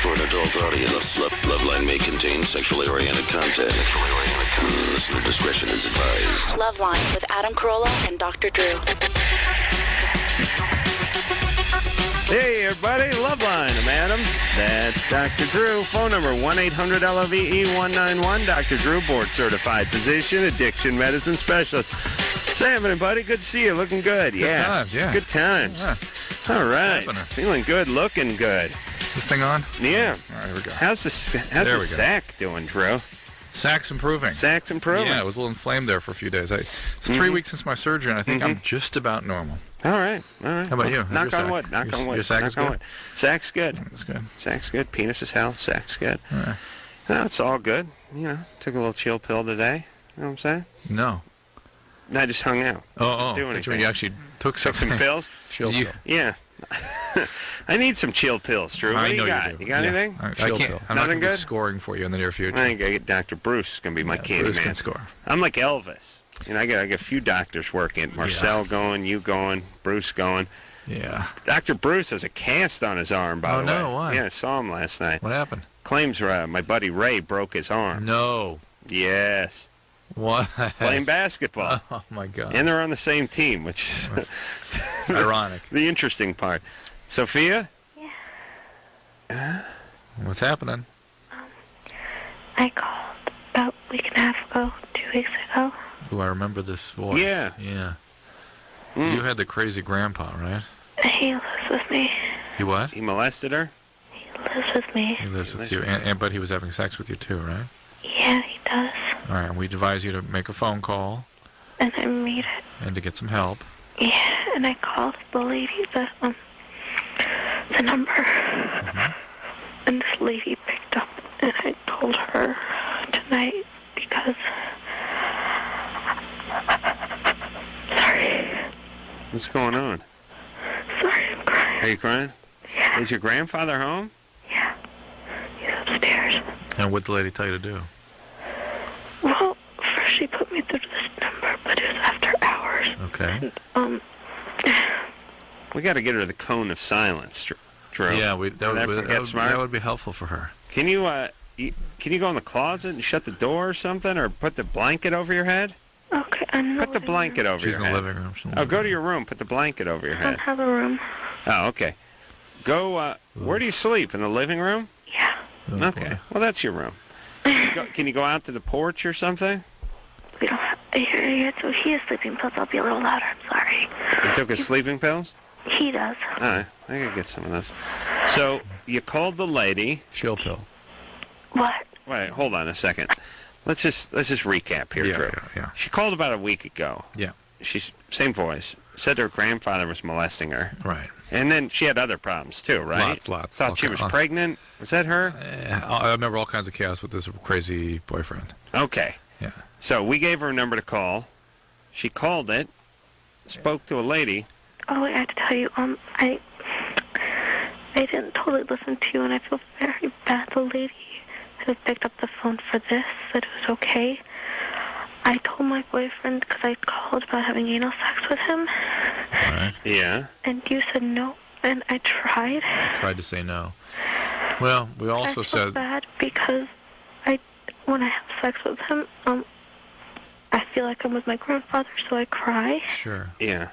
for an adult audience. Loveline may contain sexually oriented content. Listener discretion is advised. Loveline with Adam Carolla and Dr. Drew. Hey, everybody, Loveline. I'm Adam. That's Dr. Drew. Phone number 1-800-LOVE-191. Dr. Drew, board-certified physician, addiction medicine specialist. What's happening, buddy? Good to see you. Looking good. Good times, yeah. Good times. Yeah. All right. Happening? Feeling good, looking good. This thing on? Yeah. All right, here we go. How's the sack doing, Drew? Sack's improving. Sack's improving? Yeah, it was a little inflamed there for a few days. It's 3 weeks since my surgery, and I think I'm just about normal. All right. How about you? Knock on wood. Knock on wood. Your sack is good? Sack's good. That's good. Sack's good. Penis is hell. Sack's good. Yeah. No, it's all good. You know, took a little chill pill today. You know what I'm saying? No. I just hung out. Oh. Do That's anything. when you actually took Took something. some pills? Chill pill. Yeah. I need some chill pills, Drew. What do you got? You got anything? I Chill can't. pill. I'm not Nothing going to be good? scoring for you in the near future. I think I get Dr. Bruce is going to be my candy Bruce man. can score. I'm like Elvis. You know, I got a few doctors working. Marcel going, you going, Bruce going. Yeah. Dr. Bruce has a cast on his arm, by the way. Oh, no, why? Yeah, I saw him last night. What happened? Claims my buddy Ray broke his arm. No. Yes. What? Playing basketball. Oh, my God. And they're on the same team, which is Ironic. the interesting part. Sophia? Yeah. What's happening? I called about a week and a half ago, 2 weeks ago. Ooh, I remember this voice. Yeah. Yeah. You had the crazy grandpa, right? He lives with me. He what? He molested her? He lives with me. He lives with you, but he was having sex with you too, right? Yeah, he does. All right, and we advise you to make a phone call And I made it. and to get some help. Yeah, and I called the lady, the number. And this lady picked up, and I told her tonight because... Sorry. What's going on? Sorry, I'm crying. Are you crying? Yeah. Is your grandfather home? Yeah. He's upstairs. And what did the lady tell you to do? Well, first she put me through to this number, but it was after hours. Okay. We got to get her the cone of silence, Drew. Yeah, that would be helpful for her. Can you go in the closet and shut the door or something, or put the blanket over your head? Okay, I'm in Put the blanket over She's your in head. the living room. Go to your room. Put the blanket over your I don't head. have a room. Oh, okay. Go. Where do you sleep? In the living room? Yeah. Oh, Okay. boy. Well, that's your room. Can you go out to the porch or something? We don't have... Here, so he has sleeping pills. I'll be a little louder. I'm sorry. He took his sleeping pills? He does. All right. I gotta get some of those. So you called the lady. Chill pill. What? Wait, hold on a second. Let's just recap here, Drew. Yeah. She called about a week ago. Yeah. She's same voice. Said her grandfather was molesting her. Right. And then she had other problems too, right? Lots. Thought she Okay. was pregnant. Was that her? I remember all kinds of chaos with this crazy boyfriend. Okay. Yeah. So we gave her a number to call. She called it. Spoke to a lady. Oh, wait, I have to tell you, I didn't totally listen to you, and I feel very bad. The lady who picked up the phone for this said it was okay. I told my boyfriend, because I called about having anal sex with him, All right. Yeah. and you said no, and I tried. I tried to say no. Well, we also I feel said... bad because when I have sex with him, I feel like I'm with my grandfather, so I cry. Sure. Yeah.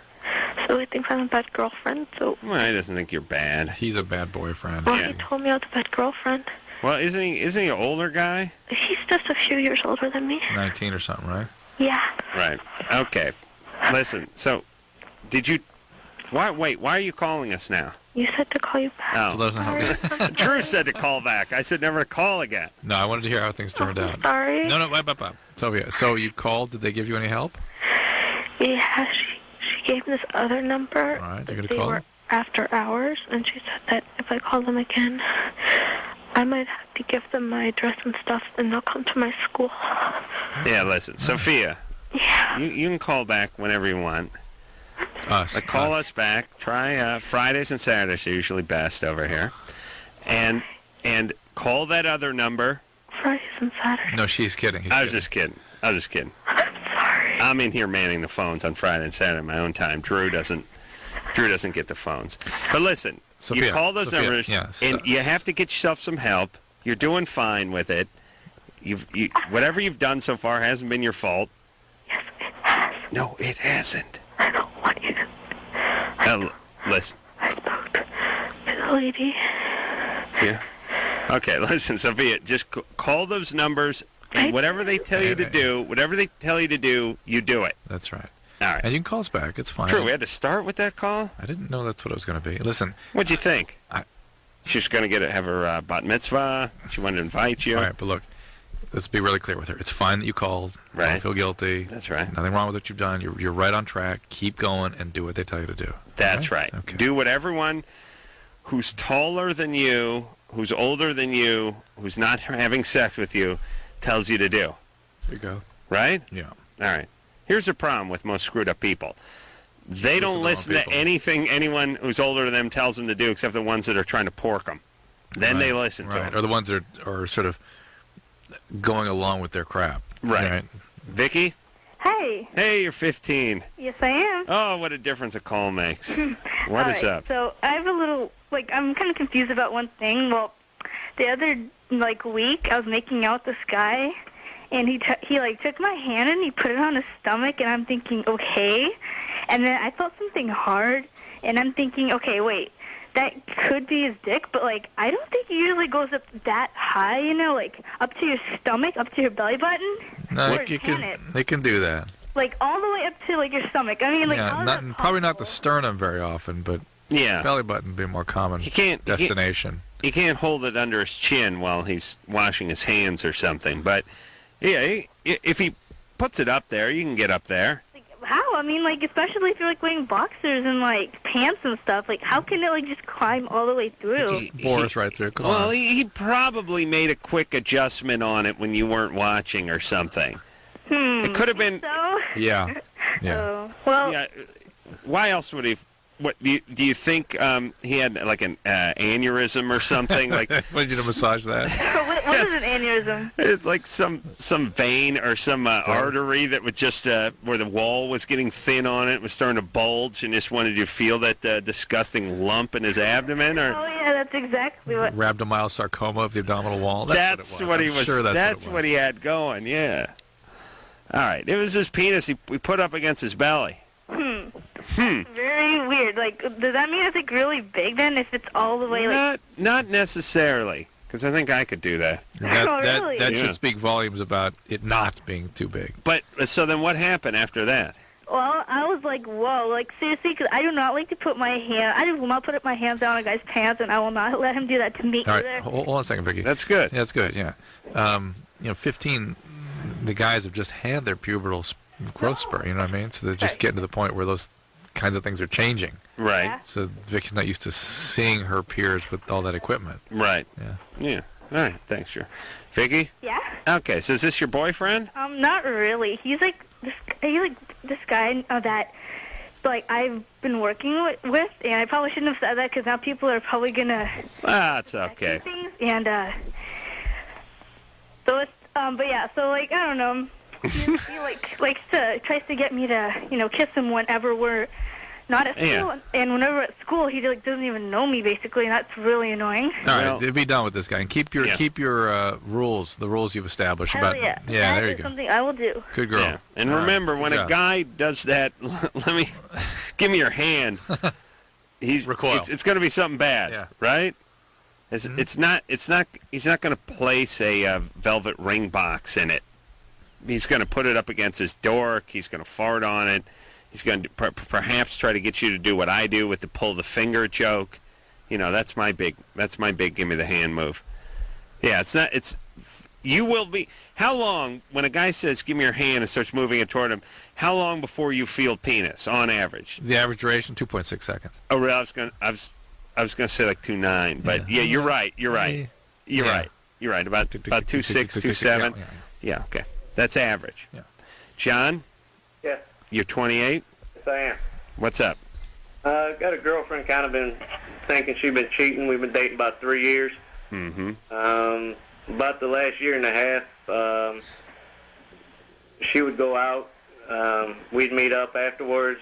So he thinks I'm a bad girlfriend, so... Well, he doesn't think you're bad. He's a bad boyfriend. Well, Yeah. he told me I was a bad girlfriend. Well, isn't he an older guy? He's just a few years older than me. 19 or something, right? Yeah. Right. Okay. Listen. So, did you? Why are you calling us now? You said to call you back. So let us know how Sorry. Drew said to call back. I said never to call again. No, I wanted to hear how things turned out. Sorry. No, wait. Sylvia, so you called. Did they give you any help? Yeah, she gave me this other number. All right, you're gonna They call were them? after hours, and she said that if I call them again, I might have to give them my address and stuff, and they'll come to my school. Yeah. Listen, Sophia. Yeah. You can call back whenever you want. Us. But call us back. Try Fridays and Saturdays are usually best over here. And call that other number. Fridays and Saturdays. No, she's kidding. I was just kidding. I'm sorry. I'm in here manning the phones on Friday and Saturday at my own time. Drew doesn't get the phones. But listen, You call those Sophia, numbers, yeah, and you have to get yourself some help. You're doing fine with it. Whatever you've done so far hasn't been your fault. Yes, it has. No, it hasn't. I don't want you to. Listen. I spoke to the lady. Yeah. Okay, listen, Sophia, just call those numbers, and whatever they tell you to do, you do it. That's right. All right. And you can call us back. It's fine. True, we had to start with that call? I didn't know that's what it was going to be. Listen. What'd you think? She's going to have her bat mitzvah. She wanted to invite you. All right, but look, let's be really clear with her. It's fine that you called. Right. Don't feel guilty. That's right. Nothing wrong with what you've done. You're right on track. Keep going and do what they tell you to do. That's right. Okay. Do what everyone who's taller than you, who's older than you, who's not having sex with you, tells you to do. There you go. Right? Yeah. All right. Here's the problem with most screwed up people. They don't listen to anything anyone who's older than them tells them to do, except the ones that are trying to pork them. Then they listen to them. Or the ones that are sort of going along with their crap. Right. Vicky? Hey. Hey, you're 15. Yes, I am. Oh, what a difference a call makes. What is up? So I have a little, I'm kind of confused about one thing. Well, the other, week, I was making out with this guy, and he took my hand and he put it on his stomach, and I'm thinking, okay. And then I felt something hard, and I'm thinking, okay, wait, that could be his dick, but, I don't think it usually goes up that high, up to your stomach, up to your belly button. No, they can do that. All the way up to, your stomach. I mean, probably not the sternum very often, but belly button would be a more common destination. He can't hold it under his chin while he's washing his hands or something, but, yeah, if he puts it up there, you can get up there. How? I mean, especially if you're, wearing boxers and, pants and stuff. How can it, just climb all the way through? Boris right through. Come on. He probably made a quick adjustment on it when you weren't watching or something. It could have been... So? Yeah. Oh, well... Yeah. Why else would he... What do you think he had an aneurysm or something? Wanted you to massage that? What is an aneurysm? It's like some vein or some artery that would just where the wall was getting thin on it, was starting to bulge, and just wanted you to feel that disgusting lump in his abdomen. Or oh yeah, that's exactly what. Rhabdomyosarcoma of the abdominal wall. That's what he was. Sure that's what he had going. Yeah. All right. It was his penis we put up against his belly. Very weird. Does that mean it's really big then? If it's all the way not necessarily, because I think I could do that. Really? That should speak volumes about it not being too big. But so then, what happened after that? Well, I was like, whoa, seriously, because I do not like to put my hand. I will not put my hands down on a guy's pants, and I will not let him do that to me all right, either. hold on a second, Vicky. That's good. Yeah, that's good. Yeah, 15. The guys have just had their pubertal growth spurt. You know what I mean? So they're just getting to the point where those kinds of things are changing. Right. Yeah. So Vicky's not used to seeing her peers with all that equipment. Right. Yeah. Yeah. All right. Thanks, sure. Vicky? Yeah? Okay, so is this your boyfriend? Not really. He's this guy that I've been working with, and I probably shouldn't have said that because now people are probably gonna. It's okay. Things, and so it's but yeah, so I don't know. He tries to get me to kiss him whenever we're not at school, and whenever we're at school he doesn't even know me basically, and that's really annoying. All right, be done with this guy and keep your rules, the rules you've established. Hell yeah, there you go. Something I will do. Good girl. Yeah. And remember, when a guy does that, give me your hand. Recoil. It's going to be something bad, right? It's not. He's not going to place a velvet ring box in it. He's going to put it up against his dork. He's going to fart on it. He's going to perhaps try to get you to do what I do with the pull the finger joke. That's my big give me the hand move. Yeah, it's not. You will be. How long when a guy says give me your hand and starts moving it toward him? How long before you feel penis on average? The average duration 2.6 seconds. Oh, really? I was going to say 2.9, but yeah, you're right. You're right. You're right. About 2.6, 2.7. Yeah. Okay. That's average. Yeah. John? Yeah. You're 28? Yes, I am. What's up? I've got a girlfriend kind of been thinking she's been cheating. We've been dating about 3 years. Mm-hmm. About the last year and a half, she would go out. We'd meet up afterwards.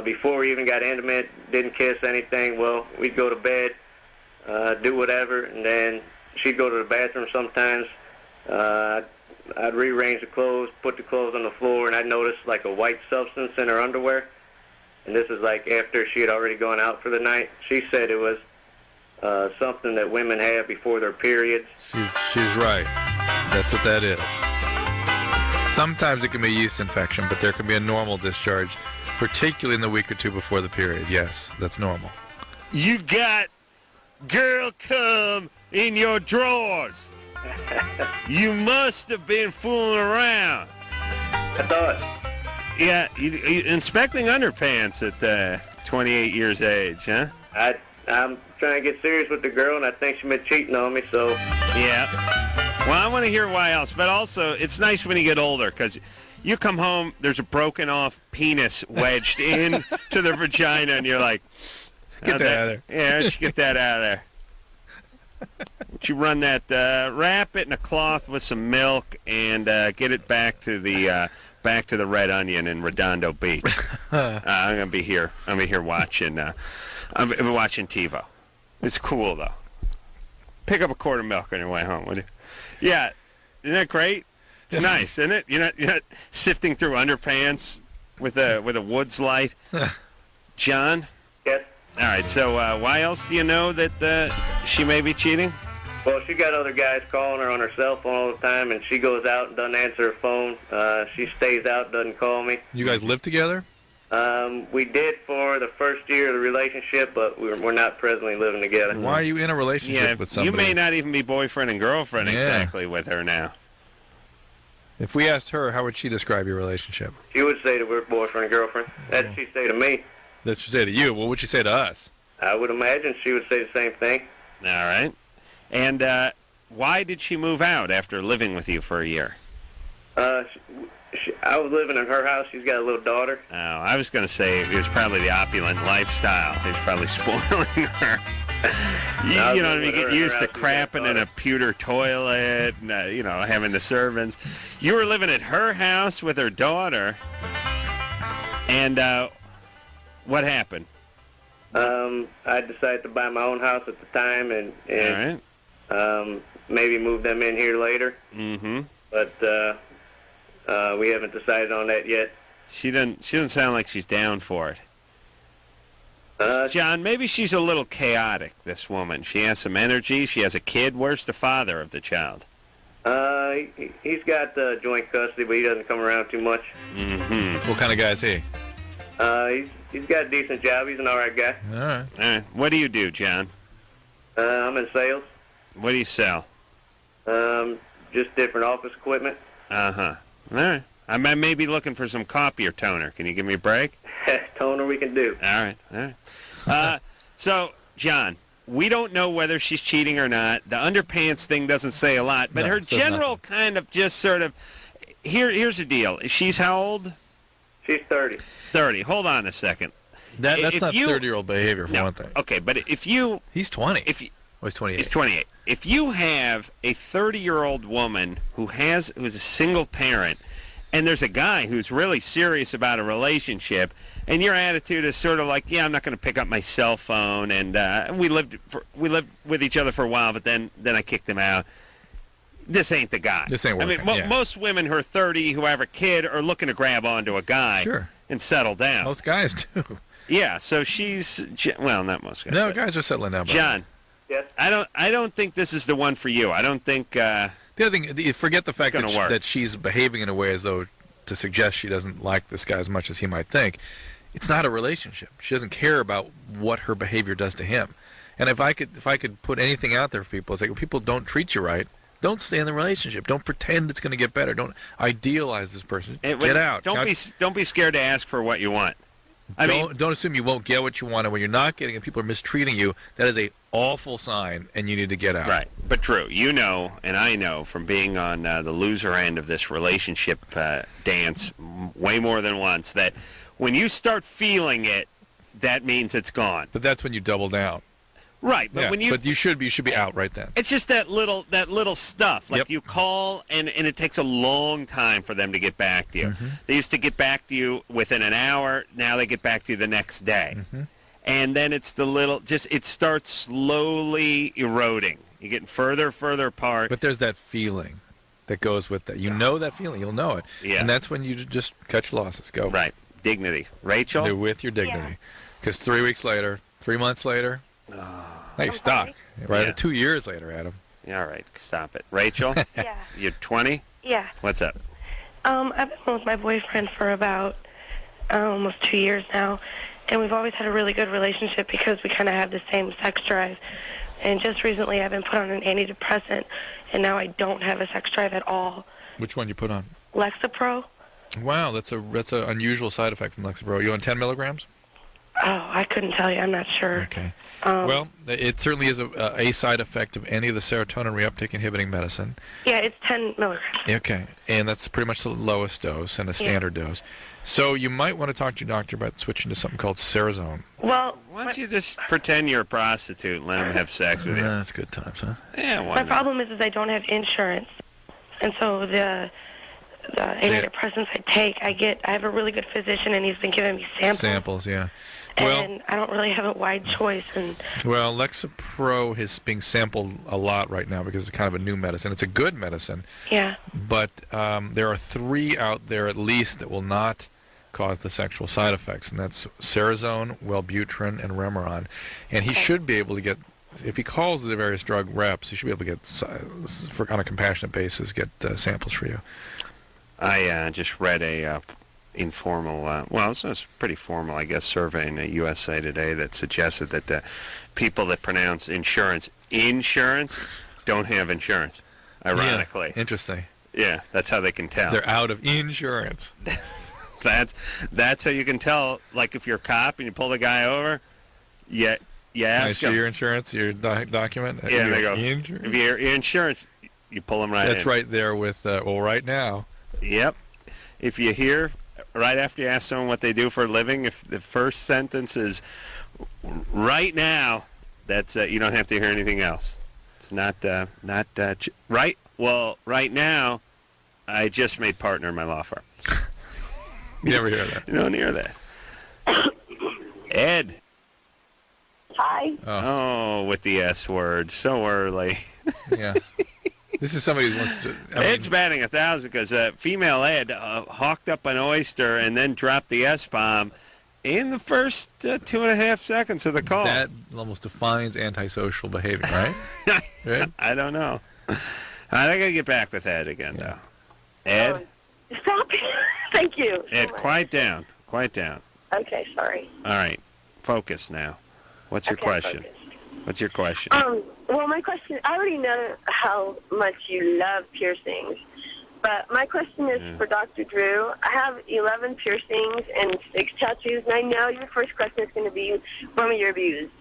before we even got intimate, didn't kiss anything. Well, we'd go to bed, do whatever, and then she'd go to the bathroom sometimes. I'd rearrange the clothes, put the clothes on the floor, and I'd notice like a white substance in her underwear. And this is like after she had already gone out for the night. She said it was something that women have before their periods. She's right. That's what that is. Sometimes it can be a yeast infection, but there can be a normal discharge, particularly in the week or two before the period. Yes, that's normal. You got girl cum in your drawers. You must have been fooling around. I thought. Yeah, you inspecting underpants at 28 years age, huh? I'm trying to get serious with the girl, and I think she's been cheating on me, so... Yeah. Well, I want to hear why else, but also, it's nice when you get older, because you come home, there's a broken-off penis wedged in to the vagina, and you're like... Get that out of there. Yeah, just get that out of there. You run that, wrap it in a cloth with some milk, and get it back to the Red Onion in Redondo Beach. I'm gonna be here. I'm gonna be here watching. I'm watching TiVo. It's cool though. Pick up a quart of milk on your way home, would you? Yeah, isn't that great? It's nice, isn't it? You're not sifting through underpants with a Woods light. John? Yes? All right, so why else do you know that she may be cheating? Well, she got other guys calling her on her cell phone all the time, and she goes out and doesn't answer her phone. She stays out, doesn't call me. You guys live together? We did for the first year of the relationship, but we're not presently living together. Why are you in a relationship with somebody? You may not even be boyfriend and girlfriend exactly with her now. If we asked her, how would she describe your relationship? She would say that we're boyfriend and girlfriend. That's what she'd say to me. That's what she'd say to you. What would she say to us? I would imagine she would say the same thing. All right. And why did she move out after living with you for a year? I was living in her house. She's got a little daughter. Oh, I was going to say it was probably the opulent lifestyle. He was probably spoiling her. you know what I mean? Get used to crapping in a pewter toilet, and, having the servants. You were living at her house with her daughter, and what happened? I decided to buy my own house at the time, and All right. Maybe move them in here later. Mm-hmm. But we haven't decided on that yet. She doesn't sound like she's down for it. John, maybe she's a little chaotic, this woman. She has some energy. She has a kid. Where's the father of the child? He's got joint custody, but he doesn't come around too much. Mm-hmm. What kind of guy is he? He's got a decent job. He's an all right guy. All right. All right. What do you do, John? I'm in sales. What do you sell? Just different office equipment. Uh-huh. All right. I may be looking for some copier toner. Can you give me a break? Toner we can do. All right. All right. So, John, we don't know whether she's cheating or not. The underpants thing doesn't say a lot, but her general kind of just sort of... Here's the deal. She's how old? She's 30. 30. Hold on a second. That's not 30-year-old behavior, for one thing. Okay, but if you... He's 20. He's 28. He's 28. If you have a 30-year-old woman who's a single parent, and there's a guy who's really serious about a relationship, and your attitude is sort of like, yeah, I'm not going to pick up my cell phone, and we lived with each other for a while, but then I kicked him out. This ain't the guy. This ain't working. I mean, most women who are 30 who have a kid are looking to grab onto a guy and settle down. Most guys do. Yeah, so she's not most guys. No, guys are settling down. John. Yes. I don't think this is the one for you. I don't think. The other thing, forget the fact that she's behaving in a way as though to suggest she doesn't like this guy as much as he might think. It's not a relationship. She doesn't care about what her behavior does to him. And if I could put anything out there for people, it's like, when people don't treat you right, don't stay in the relationship. Don't pretend it's going to get better. Don't idealize this person. Get out. Don't be scared to ask for what you want. Don't assume you won't get what you want, and when you're not getting it, people are mistreating you. That is a awful sign, and you need to get out. Right, but true. You know, and I know from being on the loser end of this relationship dance way more than once, that when you start feeling it, that means it's gone. But that's when you double down. Right, but when you should be out right then. it's just that little stuff. Like Yep. you call and it takes a long time for them to get back to you. Mm-hmm. They used to get back to you within an hour. Now they get back to you the next day. Mm-hmm. And then it's it starts slowly eroding. You're getting further apart. But there's that feeling that goes with that. You know that feeling. You'll know it. Yeah. And that's when you just cut your losses. Go. Right. Dignity. Rachel? They're with your dignity. Because 3 weeks later, 3 months later, now you're stuck. Right? Yeah. 2 years later, Adam. Yeah, all right. Stop it. Rachel? Yeah. You're 20? Yeah. What's up? I've been with my boyfriend for about almost 2 years now, and we've always had a really good relationship because we kind of have the same sex drive. And just recently I've been put on an antidepressant, and now I don't have a sex drive at all. Which one you put on? Lexapro? Wow, that's a unusual side effect from Lexapro. You on 10 milligrams? Oh, I couldn't tell you. I'm not sure. Okay. Well, it certainly is a side effect of any of the serotonin reuptake inhibiting medicine. Yeah, it's 10 milligrams. Okay, and that's pretty much the lowest dose and a standard dose. So you might want to talk to your doctor about switching to something called Serazone. Well, Why don't you just pretend you're a prostitute and let them have sex with you? That's good times, huh? Yeah, why my not? problem is I don't have insurance, and so the antidepressants I take, I have a really good physician, and he's been giving me samples. Yeah. Well, And I don't really have a wide choice. And well, Lexapro is being sampled a lot right now because it's kind of a new medicine. It's a good medicine, yeah, but there are 3 out there at least that will not cause the sexual side effects, and that's Serazone, Wellbutrin, and Remeron. And he should be able to get, if he calls the various drug reps, he should be able to get, on a compassionate basis, get samples for you. I just read a informal, well, this was pretty formal, I guess, survey in USA Today that suggested that people that pronounce insurance don't have insurance, ironically. Yeah, interesting. Yeah, that's how they can tell. They're out of insurance. That's how you can tell. Like if you're a cop and you pull the guy over, you Can I ask see him. your insurance, your document? Yeah, and they go, Insurance? if you're insurance, you pull them right in. That's right there with, right now. Yep. If you hear, right after you ask someone what they do for a living, if the first sentence is, right now, that's you don't have to hear anything else. It's not right. Well, right now, I just made partner in my law firm. You never hear that. You don't hear that. Ed. Hi. Oh, with the S word so early. Yeah. This is somebody who wants to. Ed's batting 1,000 because female Ed hawked up an oyster and then dropped the S-bomb in the first 2.5 seconds of the call. That almost defines antisocial behavior, right? Right? I don't know. I gotta get back with Ed again, though. Ed? Stop it. Thank you. Ed, quiet down. Quiet down. Okay, sorry. All right. Focus now. What's your Okay, question? focused. What's your question? Well, my question, I already know how much you love piercings, but my question is for Dr. Drew. I have 11 piercings and 6 tattoos, and I know your first question is going to be, when were you abused?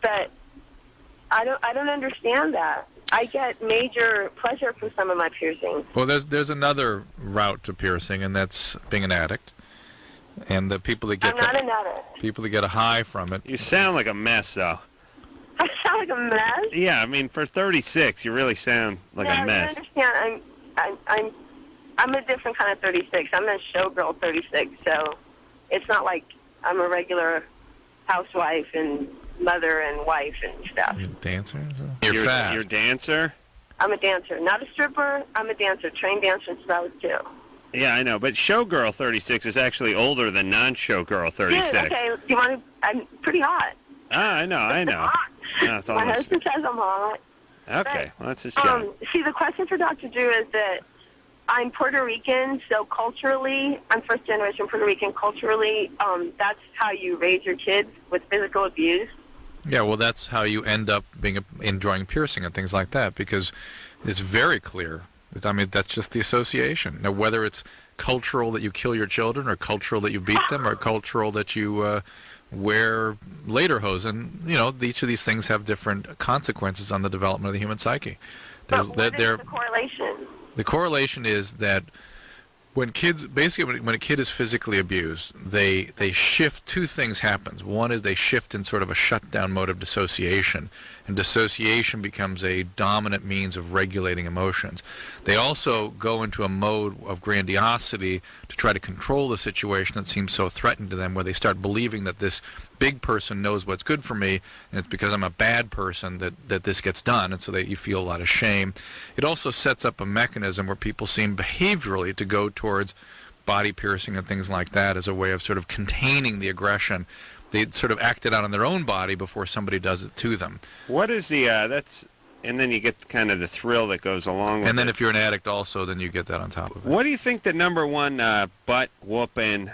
But I don't understand that. I get major pleasure from some of my piercings. Well, there's another route to piercing, and that's being an addict. And the people that get I'm not an addict. people that get a high from it. You sound like a mess, though. I sound like a mess. Yeah, I mean, for 36, you really sound like a mess. You understand? I'm a different kind of 36. I'm a showgirl 36, so it's not like I'm a regular housewife and mother and wife and stuff. You're a dancer? You're fat. You're a dancer? I'm a dancer, not a stripper. I'm a dancer, trained dancer since I was 2. Yeah, I know, but showgirl 36 is actually older than non-showgirl 36. Dude, okay, you want to? I'm pretty hot. Ah, I know. Hot. No, My husband says I'm hot. Okay, well, that's his job. See, the question for Dr. Drew is that I'm Puerto Rican, so culturally, I'm first generation Puerto Rican. Culturally, that's how you raise your kids with physical abuse. Yeah, well, that's how you end up enjoying piercing and things like that, because it's very clear. I mean, that's just the association. Now, whether it's cultural that you kill your children, or cultural that you beat them, or cultural that you wear lederhosen, each of these things have different consequences on the development of the human psyche. But what is the correlation? The correlation is that when kids basically when a kid is physically abused, they shift. Two things happens. One is they shift in sort of a shutdown mode of dissociation, and dissociation becomes a dominant means of regulating emotions. They also go into a mode of grandiosity to try to control the situation that seems so threatening to them, where they start believing that this big person knows what's good for me, and it's because I'm a bad person that this gets done, and so that you feel a lot of shame. It also sets up a mechanism where people seem behaviorally to go towards body piercing and things like that as a way of sort of containing the aggression. They sort of act it out on their own body before somebody does it to them. What is the and then you get kind of the thrill that goes along with it. And then if you're an addict also, then you get that on top of it. What do you think the number one butt whooping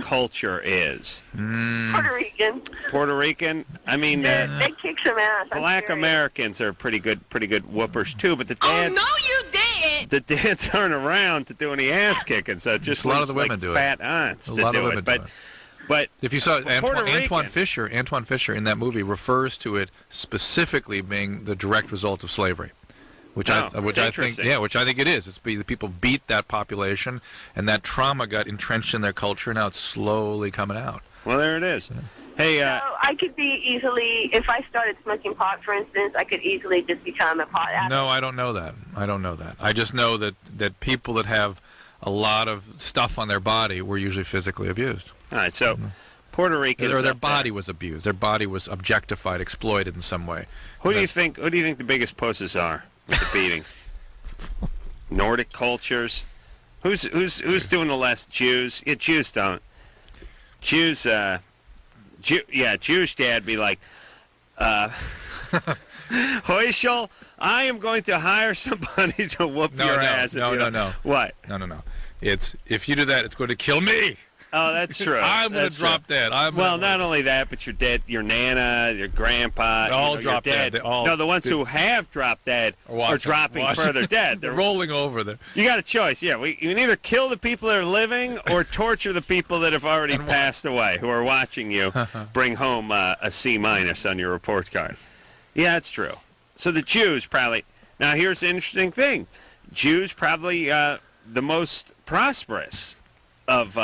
culture is? Puerto Rican. Puerto Rican? I mean, They kick some ass. I'm Black serious. Americans are pretty good whoopers too, but the dads. Oh, no, you didn't! The dads aren't around to do any ass kicking, so it just A lot of leaves, the women like do it. fat aunts A to lot of do women it. do it. But If you saw Puerto Antoine Rican- Fisher in that movie refers to it specifically being the direct result of slavery, which I think interesting. it is. It's the people beat that population, and that trauma got entrenched in their culture. Now it's slowly coming out. Well, there it is. Hey, So I could be easily, if I started smoking pot, for instance, I could easily just become a pot addict. No, I don't know that. I just know that people that have a lot of stuff on their body were usually physically abused. all right, so Puerto Ricans Or their up there. body was abused. Their body was objectified, exploited in some way. Who do you think the biggest pusses are with the beatings? Nordic cultures. Who's doing the less? Jews? Yeah, Jews don't. Jews. Jewish dad be like, Hoischel, I am going to hire somebody to whoop your ass. No. What? No. It's if you do that, it's going to kill me. Oh, that's true. I'm going That's to drop true. dead. Not only that, but your dad, your nana, your grandpa, They all your drop dad. dead. They all- No, the ones who have dropped dead are dropping further dead. They're rolling over there. You got a choice. Yeah, you can either kill the people that are living or torture the people that have already passed away who are watching you bring home a C- on your report card. Yeah, that's true. So the Jews probably. Now here's the interesting thing: Jews probably the most prosperous of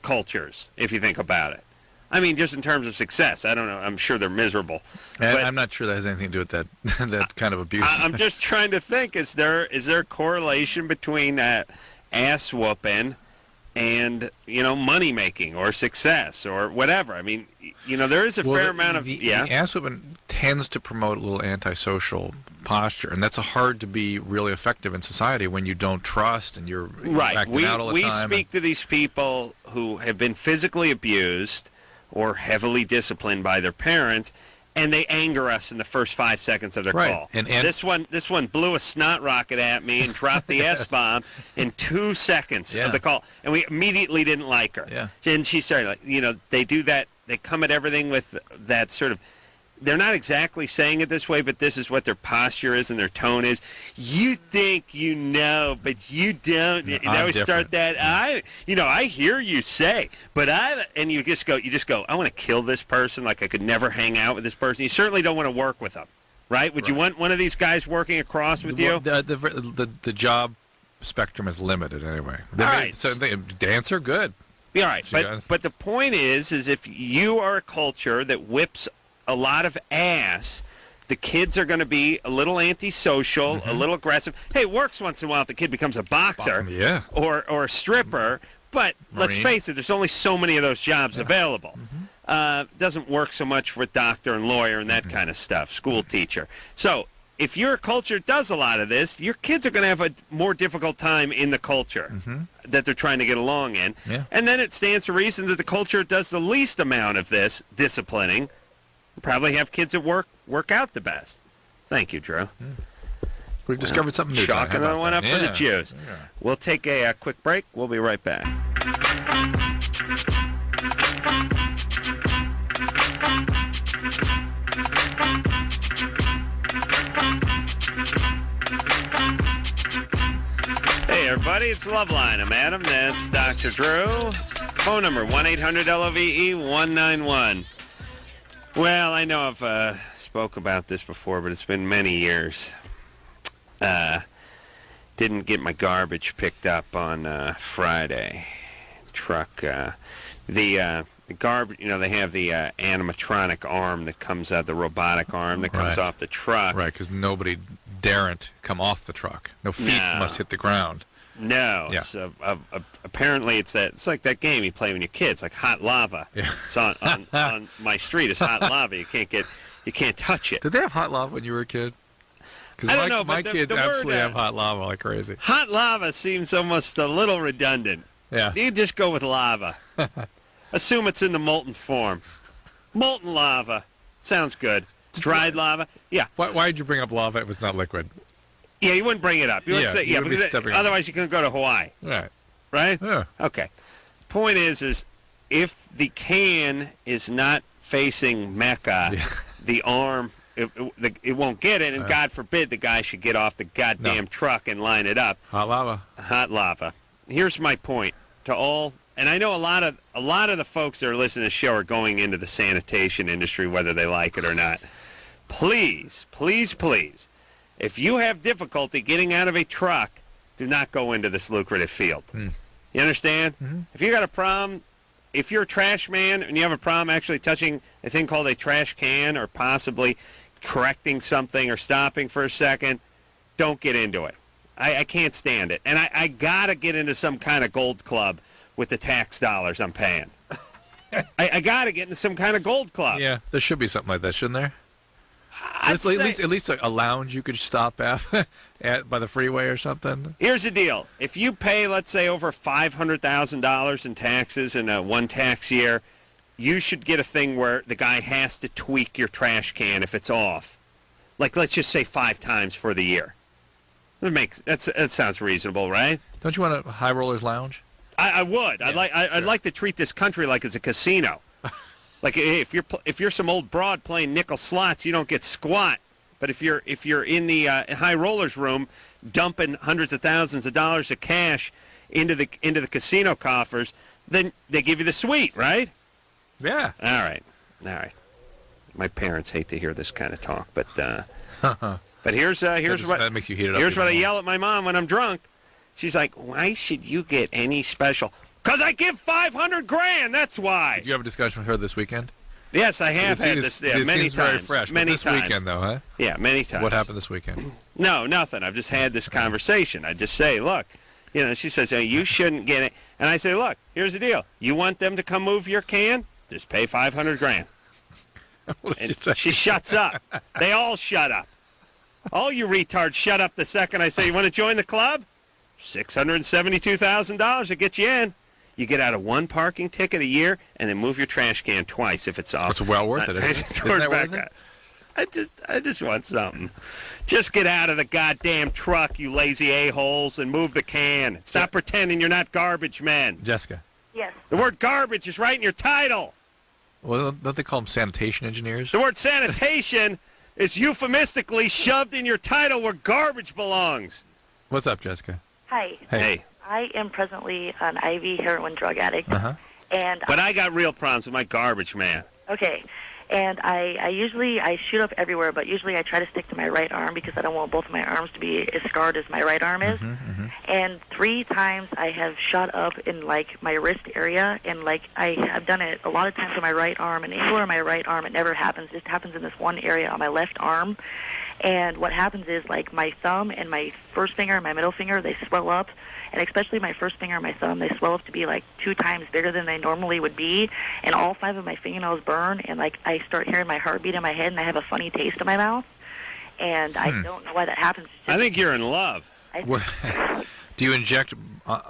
cultures, if you think about it. I mean, just in terms of success. I don't know. I'm sure they're miserable. But I'm not sure that has anything to do with that that kind of abuse. I'm just trying to think: is there a correlation between ass whooping and money making or success or whatever? I mean, there is a fair amount of the ass whooping tends to promote a little antisocial posture, and that's hard to be really effective in society when you don't trust and you're acting out all the time. We speak to these people who have been physically abused or heavily disciplined by their parents, and they anger us in the first 5 seconds of their call. And this one blew a snot rocket at me and dropped the S-bomb in 2 seconds of the call, and we immediately didn't like her. Yeah. And she started they do that. They come at everything with that sort of. They're not exactly saying it this way, but this is what their posture is and their tone is. You think you know, but you don't. They always start that. I hear you say, but and you just go. I want to kill this person. Like I could never hang out with this person. You certainly don't want to work with them, right? Would you want one of these guys working across with you? The job spectrum is limited anyway. All right. So dancer, good. Yeah, all right. But the point is if you are a culture that whips a lot of ass, the kids are going to be a little antisocial, a little aggressive. Hey, it works once in a while if the kid becomes a boxer or a stripper, but let's face it, there's only so many of those jobs available. Doesn't work so much for doctor and lawyer and that kind of stuff, school teacher. So if your culture does a lot of this, your kids are going to have a more difficult time in the culture that they're trying to get along in. Yeah. And then it stands to reason that the culture does the least amount of this disciplining probably have kids that work out the best. Thank you, Drew. We've discovered something new. Chalk another one up for the Jews. Yeah. We'll take a quick break. We'll be right back. Hey, everybody, it's Loveline. I'm Adam. That's Dr. Drew. Phone number, 1-800-LOVE-191. Well, I know I've spoke about this before, but it's been many years. didn't get my garbage picked up on Friday. Truck, the garbage, they have the animatronic arm that comes out, the robotic arm that comes off the truck. Right, because nobody daren't come off the truck. No feet must hit the ground. No, Yeah. it's apparently it's like that game you play when you're kids, like hot lava. Yeah. It's on my street. It's hot lava. You can't touch it. Did they have hot lava when you were a kid? Because I don't know, my but kids the word, absolutely have hot lava like crazy. Hot lava seems almost a little redundant. Yeah. You just go with lava. Assume it's in the molten form. Molten lava sounds good. Dried lava, yeah. Why'd you bring up lava if it's not liquid? Yeah, you wouldn't bring it up. You wouldn't say, you would be because stepping on otherwise you couldn't go to Hawaii, Right. right? Yeah. Okay. Point is if the can is not facing Mecca, the arm, it won't get it, and God forbid the guy should get off the goddamn truck and line it up. Hot lava. Hot lava. Here's my point to all, and I know a lot of the folks that are listening to the show are going into the sanitation industry, whether they like it or not. Please, please, please, if you have difficulty getting out of a truck, do not go into this lucrative field. You understand? Mm-hmm. If you got a problem, if you're a trash man and you have a problem actually touching a thing called a trash can or possibly correcting something or stopping for a second, don't get into it. I can't stand it. And I got to get into some kind of gold club with the tax dollars I'm paying. I got to get into some kind of gold club. Yeah, there should be something like that, shouldn't there? At least a lounge you could stop at by the freeway or something. Here's the deal. If you pay, let's say, over $500,000 in taxes in one tax year, you should get a thing where the guy has to tweak your trash can if it's off. Like, let's just say 5 times for the year. That sounds reasonable, right? Don't you want a high rollers lounge? I would. Yeah, I'd like to treat this country like it's a casino. Like if you're some old broad playing nickel slots, you don't get squat. But if you're in the high rollers room, dumping hundreds of thousands of dollars of cash into the casino coffers, then they give you the suite, right? Yeah. All right. My parents hate to hear this kind of talk, but here's what that makes you heat it up. Here's what I yell at my mom when I'm drunk. She's like, "Why should you get any special?" Because I give $500,000. That's why. Did you have a discussion with her this weekend? Yes, I have had this many times. Very fresh. Many this times. Weekend, though, huh? Yeah, many times. What happened this weekend? No, nothing. I've just had this conversation. I just say, look, she says, you shouldn't get it. And I say, look, here's the deal. You want them to come move your can? Just pay $500,000. And she shuts up. They all shut up. All you retards shut up the second I say, you want to join the club? $672,000 to get you in. You get out of one parking ticket a year and then move your trash can twice if it's off. It's well worth it. Isn't that worth it? I just want something. Just get out of the goddamn truck, you lazy a-holes, and move the can. Stop pretending you're not garbage men. Jessica. Yes. The word garbage is right in your title. Well, don't they call them sanitation engineers? The word sanitation is euphemistically shoved in your title where garbage belongs. What's up, Jessica? Hi. Hey. I am presently an IV heroin drug addict. Uh-huh. But I got real problems with my garbage man. Okay. And I usually shoot up everywhere, but usually I try to stick to my right arm because I don't want both of my arms to be as scarred as my right arm is. And 3 times I have shot up in, like, my wrist area, and, like, I have done it a lot of times on my right arm, and anywhere on my right arm it never happens. It just happens in this one area on my left arm. And what happens is, like, my thumb and my first finger and my middle finger, they swell up. And especially my first finger and my thumb, they swell up to be, like, 2 times bigger than they normally would be. And all 5 of my fingernails burn. And, like, I start hearing my heartbeat in my head, and I have a funny taste in my mouth. And I don't know why that happens. I think you're in love. Do you inject,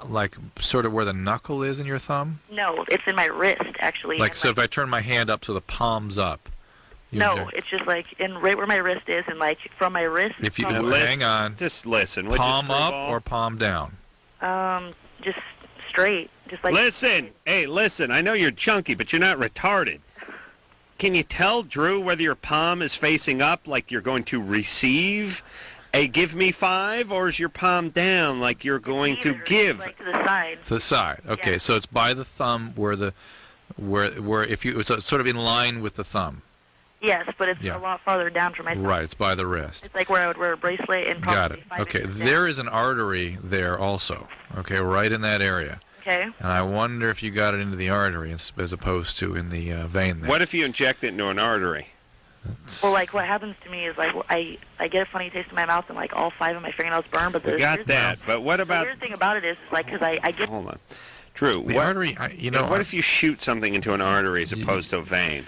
like, sort of where the knuckle is in your thumb? No, it's in my wrist, actually. Like, so if I turn my hand up so the palm's up. No, it's just like right where my wrist is, and like from my wrist. If you hang on, just listen. Palm up or palm down? Just straight, just like. Listen, hey, listen. I know you're chunky, but you're not retarded. Can you tell Drew whether your palm is facing up, like you're going to receive a give me 5, or is your palm down, like you're going to give? Like to the side. To the side. Okay, Yeah. so it's by the thumb where if you, so it's sort of in line with the thumb. Yes, but it's Yeah. a lot farther down from my thumb. Right, it's by the wrist. It's like where I would wear a bracelet and probably Got it. 5 Okay, inches there down. is an artery there also. Okay, right in that area. Okay. And I wonder if you got it into the artery as opposed to in the vein there. What if you inject it into an artery? Well, like what happens to me is like I get a funny taste in my mouth and like all 5 of my fingernails burn. But the We got weird that, but what The about... weird thing about it is like because I get Hold on. Drew, The artery, what if you shoot something into an artery as opposed to a vein?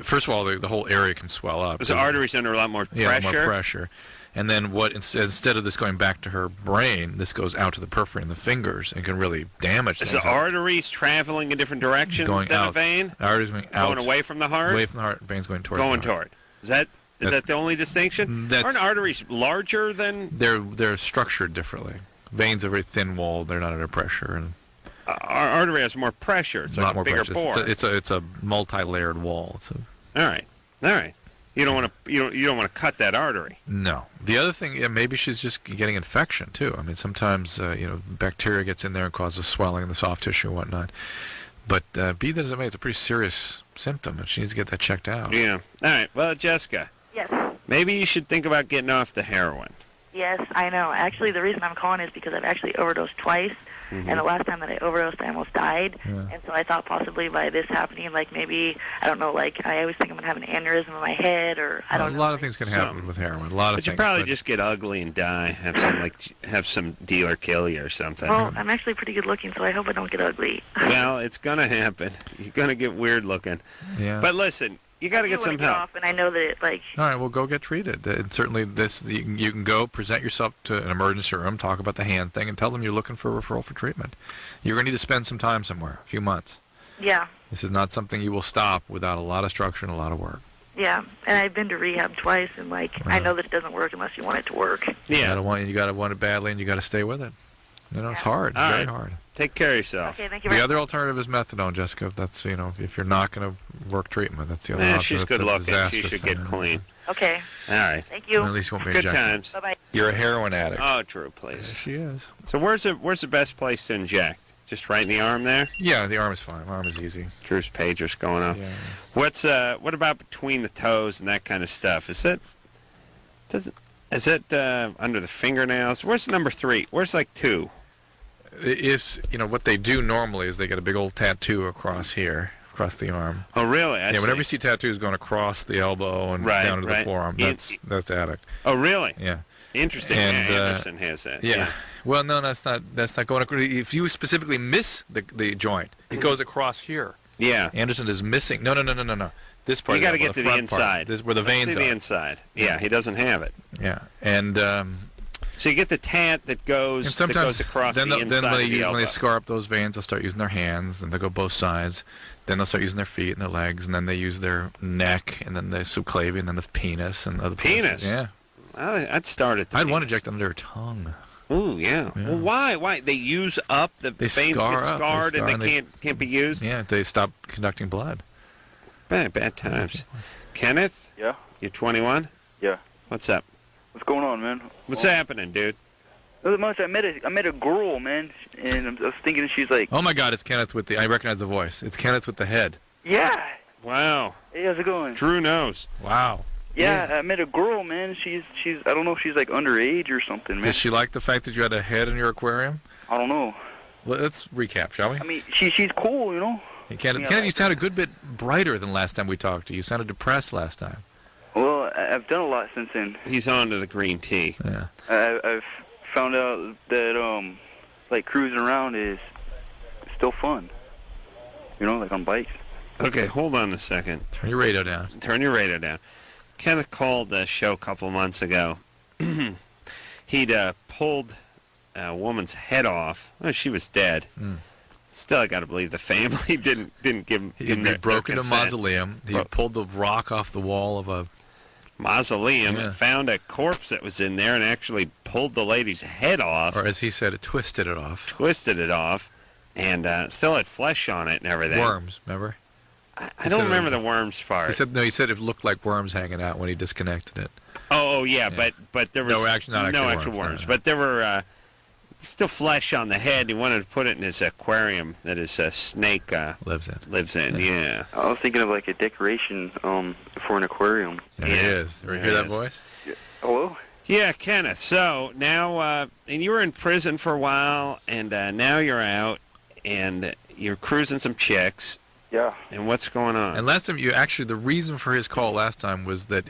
First of all, the whole area can swell up. Because the artery's under a lot more pressure. Yeah, more pressure. And then instead of this going back to her brain, this goes out to the periphery and the fingers and can really damage Is things. the arteries traveling a different direction Going than out. a vein? The arteries going out. Going away from the heart? Away from the heart. Veins going toward Going the heart. toward. Is that the only distinction? Aren't arteries larger than... They're structured differently. Veins are very thin-walled. They're not under pressure. And Our artery has more pressure. It's a like lot a more bigger pressure. pore. It's a multi-layered wall. All right. You don't want to you don't want to cut that artery. No. The other thing, maybe she's just getting infection too. I mean, sometimes bacteria gets in there and causes swelling in the soft tissue and whatnot. But be that as it may, it's a pretty serious symptom, and she needs to get that checked out. Yeah. All right. Well, Jessica. Yes. Maybe you should think about getting off the heroin. Yes, I know. Actually, the reason I'm calling is because I've actually overdosed twice, and the last time that I overdosed, I almost died. Yeah. And so I thought possibly by this happening, like maybe, I don't know, like I always think I'm going to have an aneurysm in my head, or I don't know. A lot of things can happen with heroin. A lot of But things. you probably just get ugly and die. Have some dealer kill you or something. Well, I'm actually pretty good looking, so I hope I don't get ugly. Well, it's gonna happen. You're gonna get weird looking. Yeah. But listen, you got to get some help. Off, and I know that it, like... All right, well, go get treated. Certainly, you can go present yourself to an emergency room, talk about the hand thing, and tell them you're looking for a referral for treatment. You're going to need to spend some time somewhere, a few months. Yeah. This is not something you will stop without a lot of structure and a lot of work. Yeah, and I've been to rehab twice, and I know that it doesn't work unless you want it to work. Yeah. You got to want it badly, and you got to stay with it. It's hard. All Very right. hard. Take care of yourself. Okay, thank you The very other alternative is methadone, Jessica. That's if you're not going to work treatment, that's the other option. She's That's good a looking. She disastrous should thing. get clean. Okay. All right. Thank you. At least you won't be Good injected. times. Bye-bye. You're a heroin addict. Oh, Drew, please. She is. So where's the best place to inject? Just right in the arm there? Yeah, the arm is fine. Arm is easy. Drew's pager's going off. Yeah. What about between the toes and that kind of stuff? Is it under the fingernails? Where's number 3? Where's like 2? If what they do normally is they get a big old tattoo across the arm. Oh, really? I see. Whenever you see tattoos going across the elbow and down to the forearm, that's the addict. Oh, really? Yeah. Interesting. And, Anderson has that. Yeah. Well, no, that's not going across. If you specifically miss the joint, it goes across here. Yeah. Anderson is missing. No. This part. You got to the get to the front inside. Part, this, where the Let's veins see are. the inside. Yeah, he doesn't have it. Yeah. And so you get the tat that goes across the inside then of the elbow. when they scar up those veins, they'll start using their hands, and they'll go both sides. Then they'll start using their feet and their legs, and then they use their neck, and then the subclavian, and then the penis, and other penis. places. Yeah. I'd start at the I'd want to inject under her tongue. Ooh, yeah. Well, why? Why? They use up, the veins get scarred, and they can't be used? Yeah, they stop conducting blood. Bad times. Kenneth? Yeah? You're 21? Yeah. What's up? What's going on, man? What's happening, dude? Not much. I met a girl, man, and I was thinking she's like... Oh, my God, it's Kenneth with I recognize the voice. It's Kenneth with the head. Yeah! Wow. Hey, how's it going? Drew knows. Wow. Yeah, I met a girl, man. She's I don't know if she's like underage or something, man. Does she like the fact that you had a head in your aquarium? I don't know. Let's recap, shall we? I mean, she's cool, you know? Hey, Kenneth, you sound a good bit brighter than last time we talked to you. You sounded depressed last time. Well, I've done a lot since then. He's on to the green tea. Yeah. I've found out that, like, cruising around is still fun. You know, like on bikes. Okay, hold on a second. Turn your radio down. Kenneth called the show a couple months ago. He'd pulled a woman's head off. Oh, she was dead. Still, I got to believe the family didn't give him He'd broken a mausoleum. He pulled the rock off the wall of a mausoleum and found a corpse that was in there and actually pulled the lady's head off. Or as he said, twisted it off. And still had flesh on it and everything. Worms, remember? I don't remember the worms part. He said it looked like worms hanging out when he disconnected it. Oh yeah, but there was not actual worms. No. But there were still flesh on the head. He wanted to put it in his aquarium that his snake lives in. Yeah. I was thinking of like a decoration for an aquarium. There it is. Hear that voice? Yeah. Hello? Yeah, Kenneth. So now, and you were in prison for a while, and now you're out, and you're cruising some chicks. Yeah. And what's going on? And last time, the reason for his call last time was that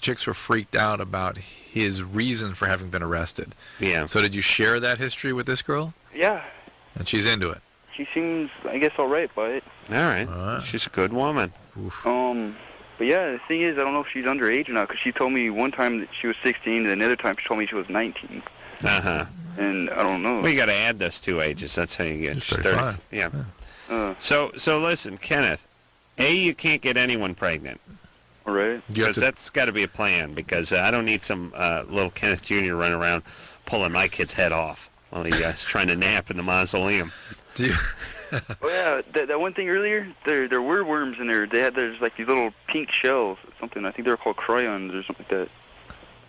chicks were freaked out about his reason for having been arrested. Yeah. So did you share that history with this girl? Yeah. And she's into it. She seems, I guess, all right by it. All right. She's a good woman. Oof. But yeah, the thing is, I don't know if she's underage or not, because she told me one time that she was 16, and another time she told me she was 19. Uh-huh. And I don't know. Well, you got to add those 2 ages. That's how you get Just 35. Yeah. So listen, Kenneth. You can't get anyone pregnant. All right. Because that's got to be a plan. Because I don't need some little Kenneth Jr. running around pulling my kid's head off while he's trying to nap in the mausoleum. Oh yeah, that one thing earlier, there were worms in there. There's like these little pink shells, something. I think they were called crayons or something like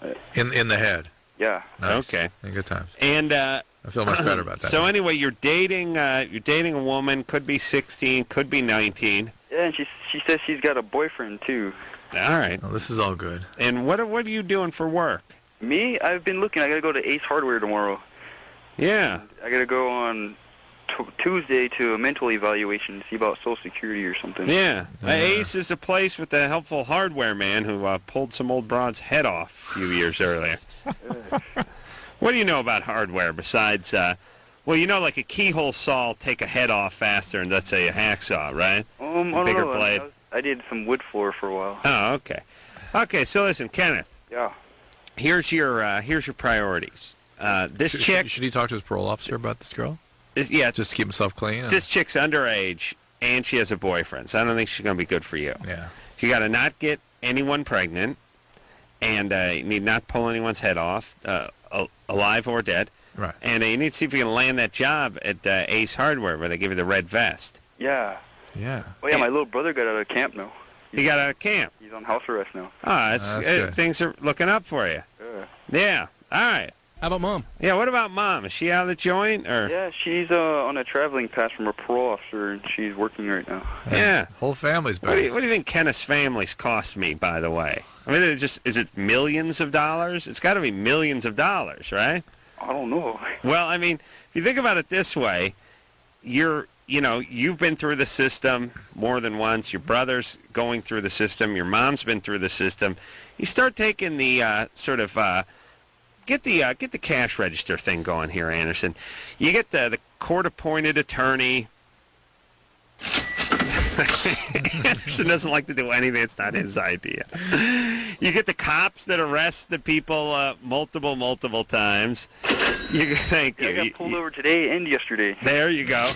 that. In the head. Yeah. Nice. Okay. Yeah, good times. And I feel much better about that. So anyway, you're dating a woman. Could be 16, could be 19. Yeah, and she says she's got a boyfriend too. All right. Well, this is all good. And what are you doing for work? Me? I've been looking. I gotta go to Ace Hardware tomorrow. Yeah. I gotta go on Tuesday to a mental evaluation to see about Social Security or something. Yeah. Ace is a place with the helpful hardware man who pulled some old broad's head off a few years earlier. What do you know about hardware besides, like a keyhole saw will take a head off faster than, let's say, a hacksaw, right? I don't bigger know. blade. I did some wood floor for a while. Oh, okay. Okay, so listen, Kenneth. Yeah. Here's your priorities. This chick. Should he talk to his parole officer about this girl? Yeah. Just to keep himself clean? This chick's underage, and she has a boyfriend, so I don't think she's going to be good for you. Yeah. You got to not get anyone pregnant, and you need not pull anyone's head off, alive or dead. Right. And you need to see if you can land that job at Ace Hardware where they give you the red vest. Yeah. Yeah. Oh yeah, my little brother got out of camp now. He got out of camp. He's on house arrest now. Oh, things are looking up for you. Yeah. All right. How about Mom? Yeah, what about Mom? Is she out of the joint? Or? Yeah, she's on a traveling pass from her parole officer, and she's working right now. Yeah. Whole family's back. What do you think Kenneth's family's cost me, by the way? I mean, is it millions of dollars? It's got to be millions of dollars, right? I don't know. Well, I mean, if you think about it this way, you've been through the system more than once. Your brother's going through the system. Your mom's been through the system. You start taking the get the cash register thing going here, Anderson. You get the court-appointed attorney. Anderson doesn't like to do anything. It's not his idea. You get the cops that arrest the people multiple times. Thank you. I got pulled over today and yesterday. There you go.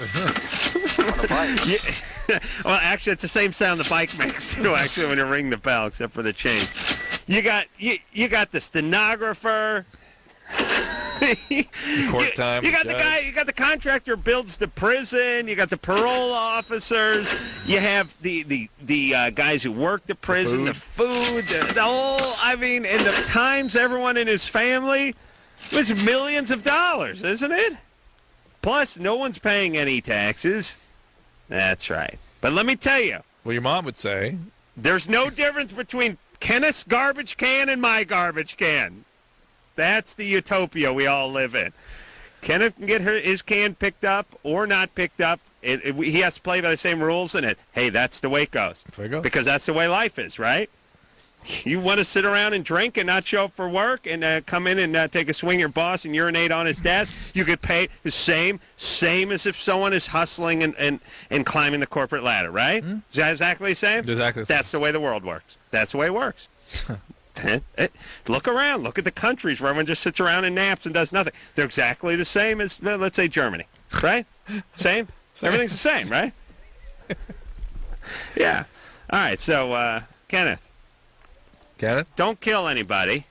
On a bike. Yeah. Well, actually, it's the same sound the bike makes too. Actually, when you ring the bell, except for the chain. You got the stenographer. Court time. You got the guy. You got the contractor builds the prison. You got the parole officers. You have the guys who work the prison. The food. The whole. I mean, and the times everyone in his family. It was millions of dollars, isn't it? Plus, no one's paying any taxes. That's right. But let me tell you. Well, your mom would say. There's no difference between Kenneth's garbage can and my garbage can. That's the utopia we all live in. Kenneth can get his can picked up or not picked up. He has to play by the same rules in it. Hey, that's the way it goes. That's the way it goes. Because that's the way life is, right? You want to sit around and drink and not show up for work and come in and take a swing at your boss and urinate on his desk? You get paid the same as if someone is hustling and climbing the corporate ladder, right? Mm-hmm. Is that exactly the same? Exactly the same. That's the way the world works. That's the way it works. Look around. Look at the countries where everyone just sits around and naps and does nothing. They're exactly the same as, let's say, Germany, right? Same? Everything's the same, right? Yeah. All right, so, Kenneth. Don't kill anybody.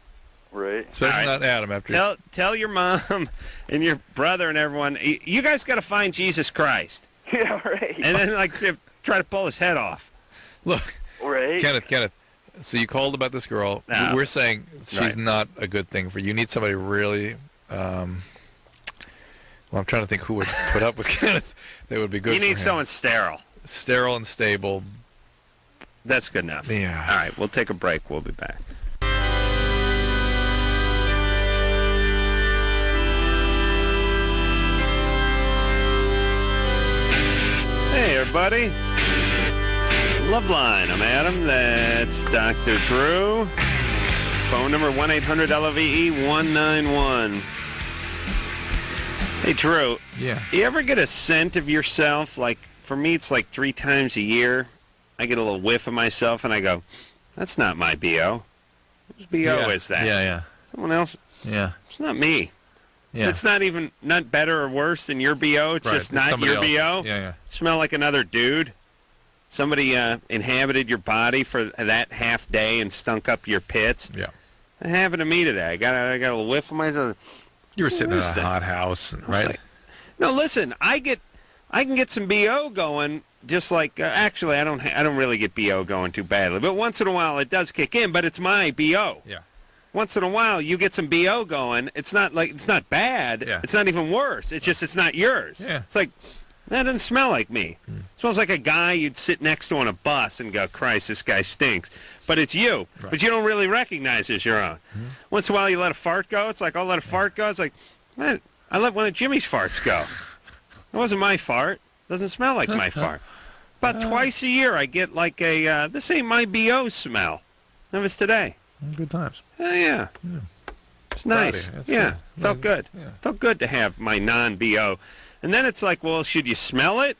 Right. Especially not Adam after. Tell your mom and your brother and everyone, you guys got to find Jesus Christ. Yeah, right. And then, try to pull his head off. Look. Right. Kenneth. So you called about this girl. We're saying she's not a good thing for you. You need somebody really Well, I'm trying to think who would put up with Kenneth. That would be good. You for need him. someone sterile. Sterile and stable. That's good enough. Yeah. All right, we'll take a break. We'll be back. Hey, everybody. Loveline. I'm Adam. That's Dr. Drew. Phone number 1-800-LOVE-191. Hey, Drew. Yeah. You ever get a scent of yourself? Like, for me, it's like 3 times a year. I get a little whiff of myself, and I go, that's not my B.O. Whose B.O. is that? Yeah. Someone else? Yeah. It's not me. Yeah. It's not better or worse than your B.O. It's Right, just it's not somebody your else. B.O. Yeah. Smell like another dude. Somebody inhabited your body for that half day and stunk up your pits. Yeah. It happened to me today. I got a little whiff of myself. You were sitting in What a is that? hot house, right? Like, no, listen. I can get some BO going. Just like actually, I don't really get BO going too badly, but once in a while it does kick in. But it's my BO. Yeah. Once in a while you get some BO going. It's not bad. Yeah. It's not even worse. It's just it's not yours. Yeah. It's like that doesn't smell like me. It smells like a guy you'd sit next to on a bus and go, Christ, this guy stinks. But it's you. Right. But you don't really recognize it as your own. Once in a while you let a fart go. It's like, I'll let a fart go. It's like, man, I let one of Jimmy's farts go. It wasn't my fart. It doesn't smell like my fart. About twice a year I get like a, this ain't my B.O. smell. That was today. Good times. Oh, yeah. It's nice. That's Yeah. good. Felt good. Yeah. Felt good to have my non-B.O. And then it's like, well, should you smell it?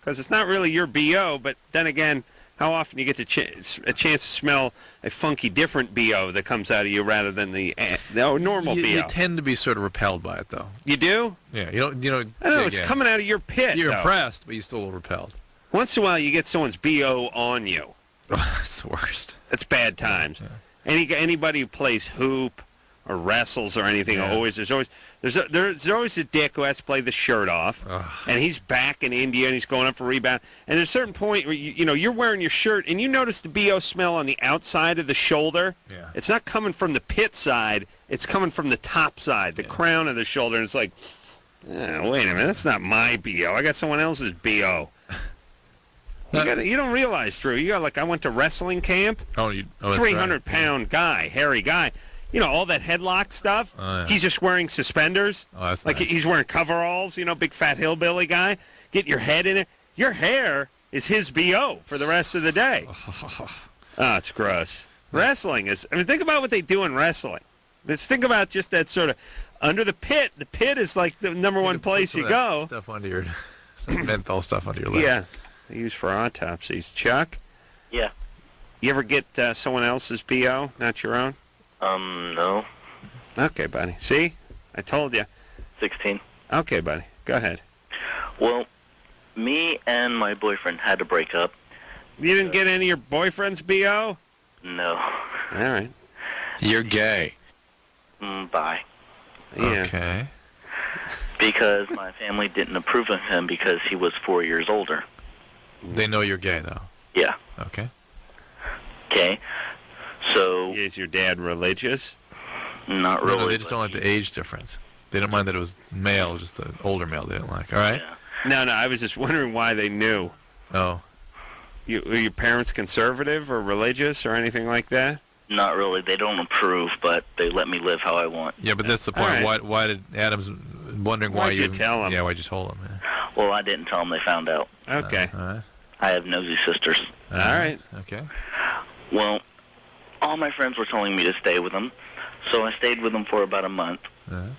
Because it's not really your B.O., but then again, how often you get a chance to smell a funky different B.O. that comes out of you rather than the normal B.O.? You tend to be sort of repelled by it, though. You do? Yeah. You know. I know, it's coming out of your pit, You're though. impressed, but you're still repelled. Once in a while, you get someone's B.O. on you. That's the worst. That's bad times. Yeah. Anybody who plays hoop or wrestles or anything, there's always a dick who has to play the shirt off, and he's back in India and he's going up for rebound. And there's a certain point where you're wearing your shirt and you notice the BO smell on the outside of the shoulder. Yeah. It's not coming from the pit side; it's coming from the top side, the crown of the shoulder. And it's like, wait a minute, that's not my BO. I got someone else's BO. You don't realize, Drew. I went to wrestling camp. 300-pound guy, hairy guy. You know, all that headlock stuff. Oh, yeah. He's just wearing suspenders. Oh, that's like nice. he's wearing coveralls, big fat hillbilly guy. Get your head in there. Your hair is his B.O. for the rest of the day. Oh, it's gross. Wrestling is, think about what they do in wrestling. Let's think about just that sort of, under the pit. The pit is like the number one place you go. Stuff under your, some menthol stuff under your lip. Yeah, they use for autopsies. Chuck? Yeah. You ever get someone else's B.O., not your own? No. Okay, buddy. See? I told you. 16. Okay, buddy. Go ahead. Well, me and my boyfriend had to break up. You didn't get any of your boyfriend's B.O.? No. All right. You're gay. Bye. Yeah. Okay. Because my family didn't approve of him because he was 4 years older. They know you're gay, though. Yeah. Okay. Okay. So... Is your dad religious? Not really. No, they just don't like the age difference. They don't mind that it was male, just the older male they didn't like. All right? Yeah. No, I was just wondering why they knew. Oh. Were your parents conservative or religious or anything like that? Not really. They don't approve, but they let me live how I want. Yeah, but that's the point. All right. Why did Adam's wondering why Why'd you tell him? Yeah, why'd you told him? Yeah. Well, I didn't tell them. They found out. Okay. All right. I have nosy sisters. All right. Okay. Well, all my friends were telling me to stay with them, so I stayed with them for about a month.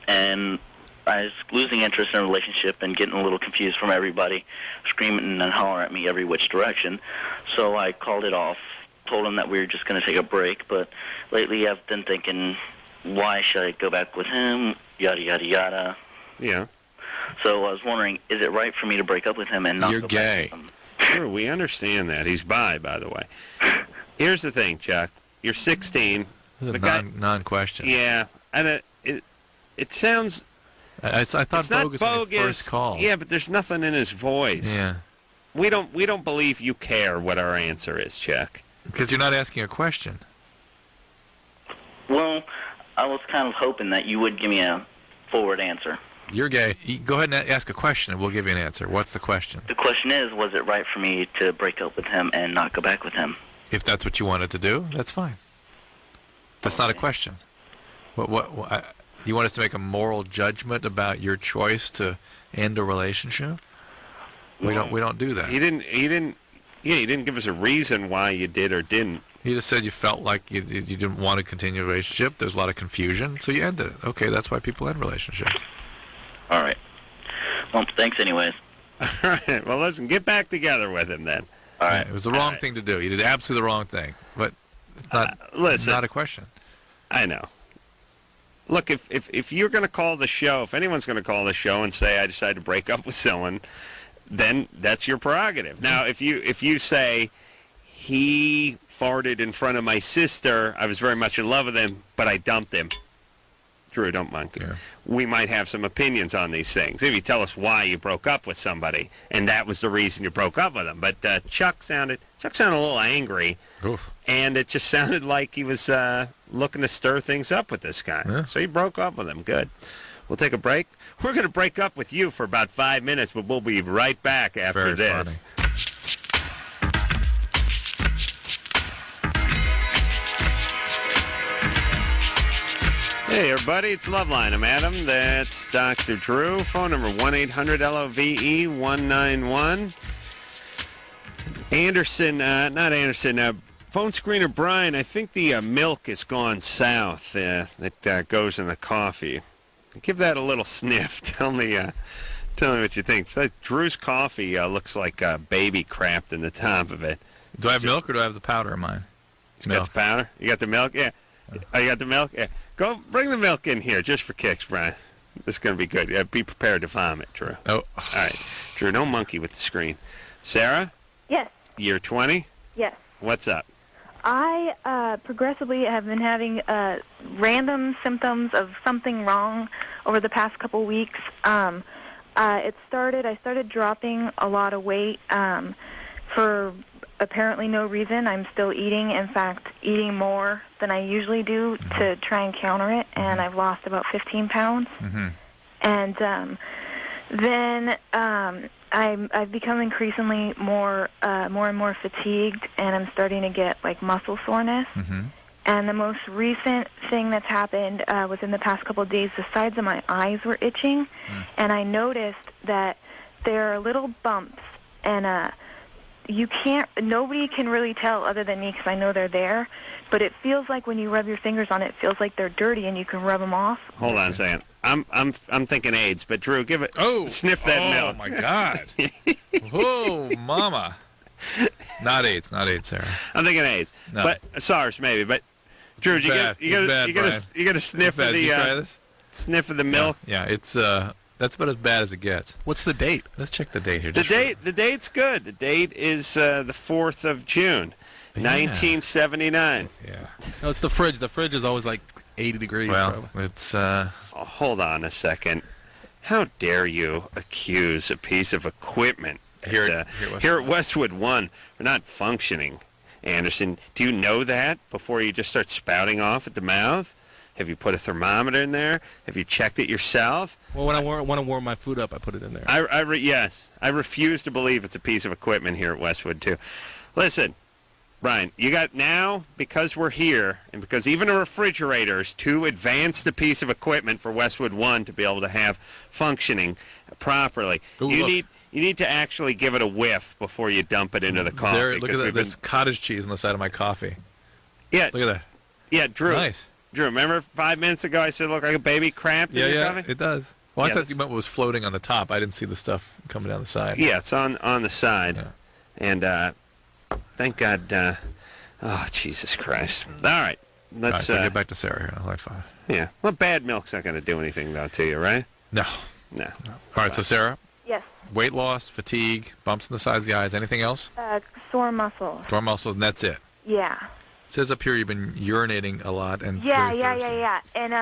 And I was losing interest in a relationship and getting a little confused from everybody, screaming and hollering at me every which direction. So I called it off, told them that we were just going to take a break. But lately I've been thinking, why should I go back with him, yada, yada, yada. Yeah. So I was wondering, is it right for me to break up with him and not You're go gay. back with him? Sure, we understand that. He's bi, by the way. Here's the thing, Chuck. You're 16. This is The a guy- non-question. Yeah. And it sounds... I thought it's not bogus when bogus. you first called. Yeah, but there's nothing in his voice. Yeah. We don't believe you care what our answer is, Chuck. Because you're not asking a question. Well, I was kind of hoping that you would give me a forward answer. You're gay. Go ahead and ask a question, and we'll give you an answer. What's the question? The question is, was it right for me to break up with him and not go back with him? If that's what you wanted to do, that's fine. That's not a question. You want us to make a moral judgment about your choice to end a relationship? We don't do that. He didn't give us a reason why you did or didn't. He just said you felt like you didn't want to continue a relationship. There's a lot of confusion, so you ended it. Okay, that's why people end relationships. All right. Well, thanks anyways. All right. Well, listen, get back together with him then. All right. It was the wrong thing to do. You did absolutely the wrong thing. But it's not a question. I know. Look, if you're going to call the show, if anyone's going to call the show and say, I decided to break up with someone, then that's your prerogative. Now, if you say, he farted in front of my sister, I was very much in love with him, but I dumped him. Drew, don't monkey. Yeah. We might have some opinions on these things. If you tell us why you broke up with somebody, and that was the reason you broke up with them. But Chuck sounded a little angry, Oof. and it just sounded like he was looking to stir things up with this guy. Yeah. So he broke up with him. Good. We'll take a break. We're going to break up with you for about 5 minutes, but we'll be right back after Very this. funny. Hey, everybody, it's Loveline. I'm Adam. That's Dr. Drew. Phone number 1-800-LOVE-191. Not Anderson. Phone screener Brian, I think the milk has gone south that goes in the coffee. Give that a little sniff. Tell me what you think. Drew's coffee looks like baby crap in the top of it. Do I have milk or do I have the powder in mine? You got the powder? You got the milk? Yeah. Oh, you got the milk? Yeah. Go bring the milk in here just for kicks, Brian. This is going to be good. Yeah, be prepared to vomit, Drew. Oh. All right. Drew, no monkey with the screen. Sarah? Yes. You're 20? Yes. What's up? I progressively have been having random symptoms of something wrong over the past couple weeks. I started dropping a lot of weight for apparently no reason. I'm still eating, in fact, eating more than I usually do to try and counter it, and I've lost about 15 pounds. Mm-hmm. And then I've become increasingly more and more fatigued, and I'm starting to get like muscle soreness. Mm-hmm. And the most recent thing that's happened within the past couple of days, the sides of my eyes were itching, and I noticed that there are little bumps, and nobody can really tell other than me because I know they're there, but it feels like when you rub your fingers on it, it feels like they're dirty and you can rub them off. Hold on a second. I'm thinking AIDS, but Drew, give it. Sniff that milk. Oh my God! Oh, mama! Not AIDS, Sarah. I'm thinking AIDS, No. but SARS maybe. But Drew, you got to sniff of the sniff of the milk. Yeah, it's that's about as bad as it gets. What's the date? Let's check the date here. The date's good. The date is the 4th of June, 1979. Yeah. No, it's the fridge. The fridge is always like 80 degrees. Well, probably. it's Hold on a second. How dare you accuse a piece of equipment here at Westwood One for not functioning, Anderson? Do you know that before you just start spouting off at the mouth? Have you put a thermometer in there? Have you checked it yourself? Well, when I want to warm my food up, I put it in there. Yes. I refuse to believe it's a piece of equipment here at Westwood, too. Listen, Brian, you got now, because we're here, and because even a refrigerator is too advanced a piece of equipment for Westwood One to be able to have funcking properly. Ooh, you need to actually give it a whiff before you dump it into the coffee. look at that. There's cottage cheese on the side of my coffee. Yeah. Look at that. Yeah, Drew. Nice. Drew, remember 5 minutes ago I said it looked like a baby crapped in your coffee? It does. Well, I thought you meant what was floating on the top. I didn't see the stuff coming down the side. Yeah, it's on the side. Yeah. And thank God. Oh, Jesus Christ. All right. Let's so get back to Sarah here. High five. Yeah. Well, bad milk's not going to do anything, though, to you, right? No. No. All right, so Sarah, Yes. weight loss, fatigue, bumps in the sides of the eyes, anything else? Sore muscles. Sore muscles, and that's it. Yeah. It says up here you've been urinating a lot and Yeah. very thirsty. And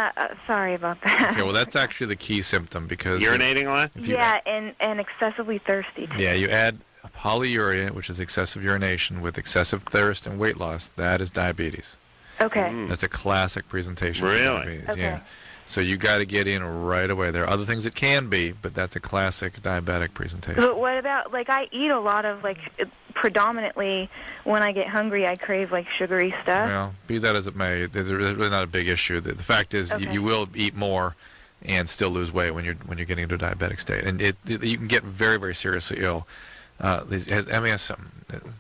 sorry about that. Okay, well, that's actually the key symptom because... Urinating a lot? Yeah, and excessively thirsty, too. Yeah, you add polyuria, which is excessive urination, with excessive thirst and weight loss. That is diabetes. Okay. That's a classic presentation Really? of diabetes. Okay. Yeah. So you got to get in right away. There are other things it can be, but that's a classic diabetic presentation. But what about, like, I eat a lot of, like, predominantly when I get hungry, I crave, like, sugary stuff. Well, be that as it may, there's really not a big issue. The fact is, you will eat more and still lose weight when you're getting into a diabetic state, and you can get very, very seriously ill. Has Emmy has something?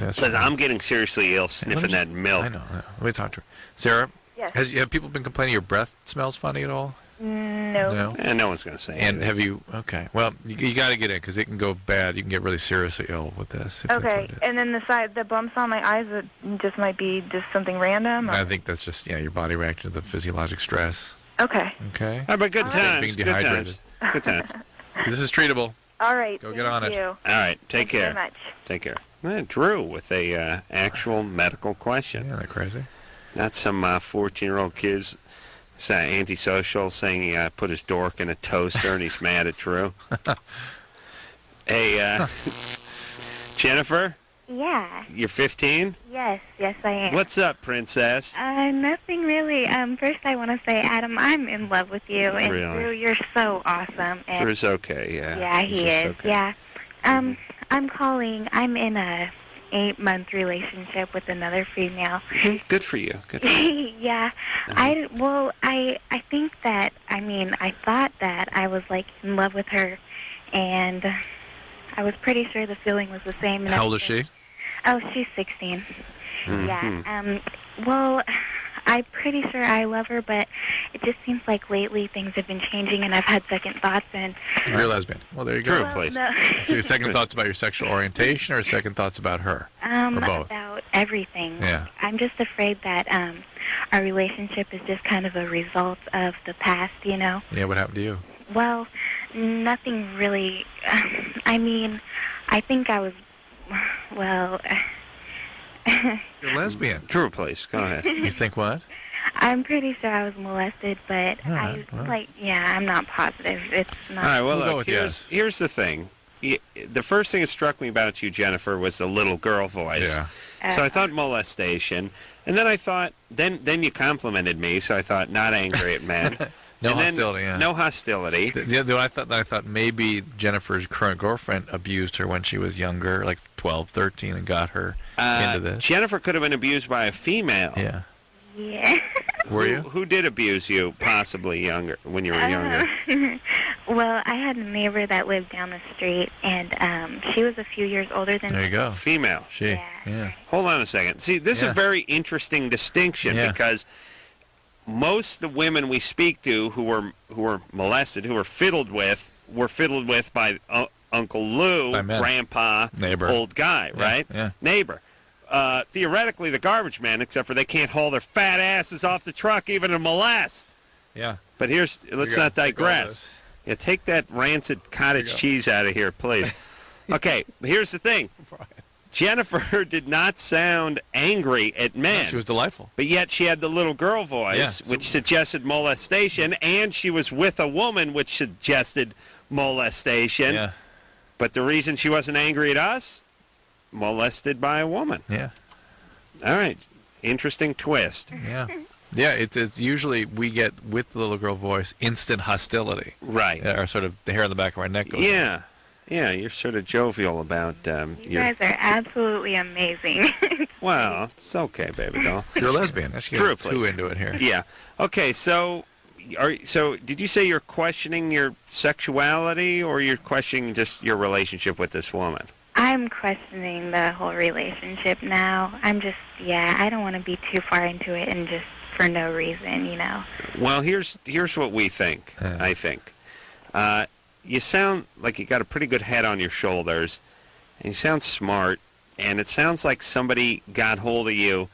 Listen, I'm getting seriously ill sniffing that milk. I know. Let me talk to her. Sarah, Yes. have people been complaining your breath smells funny at all? No. No one's going to say And anything. have you? Okay. Well, you got to get in because it can go bad. You can get really seriously ill with this. If that's what Okay, it is. and then the bumps on my eyes, it just might be just something random? I think that's just your body reaction to the physiologic stress. Okay. Okay. How about good times? Being Good dehydrated. times. Good times. This is treatable. All right. Go get on it. Thank you. All right. Take Thank you care. very much. Take care. Drew with a actual medical question. Yeah, that crazy. Not some 14-year-old kid's antisocial saying he put his dork in a toaster and he's mad at Drew. Hey, Jennifer, Yeah. you're 15? Yes, I am. What's up, princess? Nothing really. First I want to say, Adam, I'm in love with you. And Really? Drew, you're so awesome. And Drew's okay, yeah. yeah, He's he just is. okay. Yeah. I'm calling. I'm in a 8-month relationship with another female. Good for you. Good for you. Yeah. I think that, I thought that I was, like, in love with her, and I was pretty sure the feeling was the same. And How old is she? Oh, she's 16. Mm-hmm. Yeah. I'm pretty sure I love her, but it just seems like lately things have been changing, and I've had second thoughts. And You're a lesbian. Well, there you go. Drew, please. no. So your second thoughts about your sexual orientation or second thoughts about her? Or both? About everything. Yeah. I'm just afraid that our relationship is just kind of a result of the past, you know? Yeah, what happened to you? Well, nothing really. I think I was, well... You're a lesbian. Drew, please. Go ahead. You think what? I'm pretty sure I was molested, but right, well. I'm not positive. It's not. All right, well, We'll go look, with yes. here's the thing. The first thing that struck me about you, Jennifer, was the little girl voice. Yeah. So I thought molestation, and then I thought, then you complimented me, so I thought not angry at men. No And then hostility, yeah. No hostility. I thought maybe Jennifer's current girlfriend abused her when she was younger, like 12, 13, and got her into this. Jennifer could have been abused by a female. Yeah. Yeah. Were you? Who did abuse you, possibly when you were younger? Well, I had a neighbor that lived down the street, and she was a few years older than me. There you go. Female. She. Yeah. Hold on a second. See, this is Yeah. a very interesting distinction because most of the women we speak to who were molested, who were fiddled with by Uncle Lou, By men. Grandpa, Neighbor. old guy, Yeah, right? yeah. Neighbor. Theoretically, the garbage man, except for they can't haul their fat asses off the truck even to molest. Yeah. But let's not digress. Yeah, take that rancid cottage cheese out of here, please. Okay, here's the thing. Jennifer did not sound angry at men. She was delightful. But yet she had the little girl voice, which suggested molestation, and she was with a woman, which suggested molestation. Yeah. But the reason she wasn't angry at us, molested by a woman. Yeah. All right. Interesting twist. Yeah. Yeah, it's usually we get, with the little girl voice, instant hostility. Right. Or sort of the hair on the back of our neck goes up. Yeah. Yeah, you're sort of jovial about You guys are absolutely amazing. Well, it's okay, baby doll. You're a lesbian. Let's get Drew, too please. into it here. Yeah. Okay, so did you say you're questioning your sexuality, or you're questioning just your relationship with this woman? I'm questioning the whole relationship now. I don't want to be too far into it and just for no reason, you know. Well, here's what we think, I think. You sound like you got a pretty good head on your shoulders, and you sound smart, and it sounds like somebody got hold of you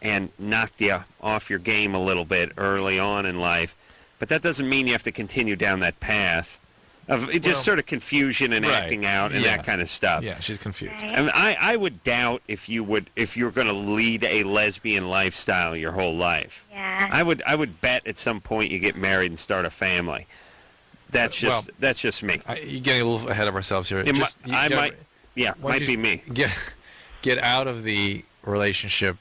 and knocked you off your game a little bit early on in life. But that doesn't mean you have to continue down that path of just sort of confusion and acting out and that kind of stuff. Yeah, she's confused. I mean, I would doubt if you're going to lead a lesbian lifestyle your whole life. Yeah. I would bet at some point you get married and start a family. That's just me. You're getting a little ahead of ourselves here. Might be me. Get out of the relationship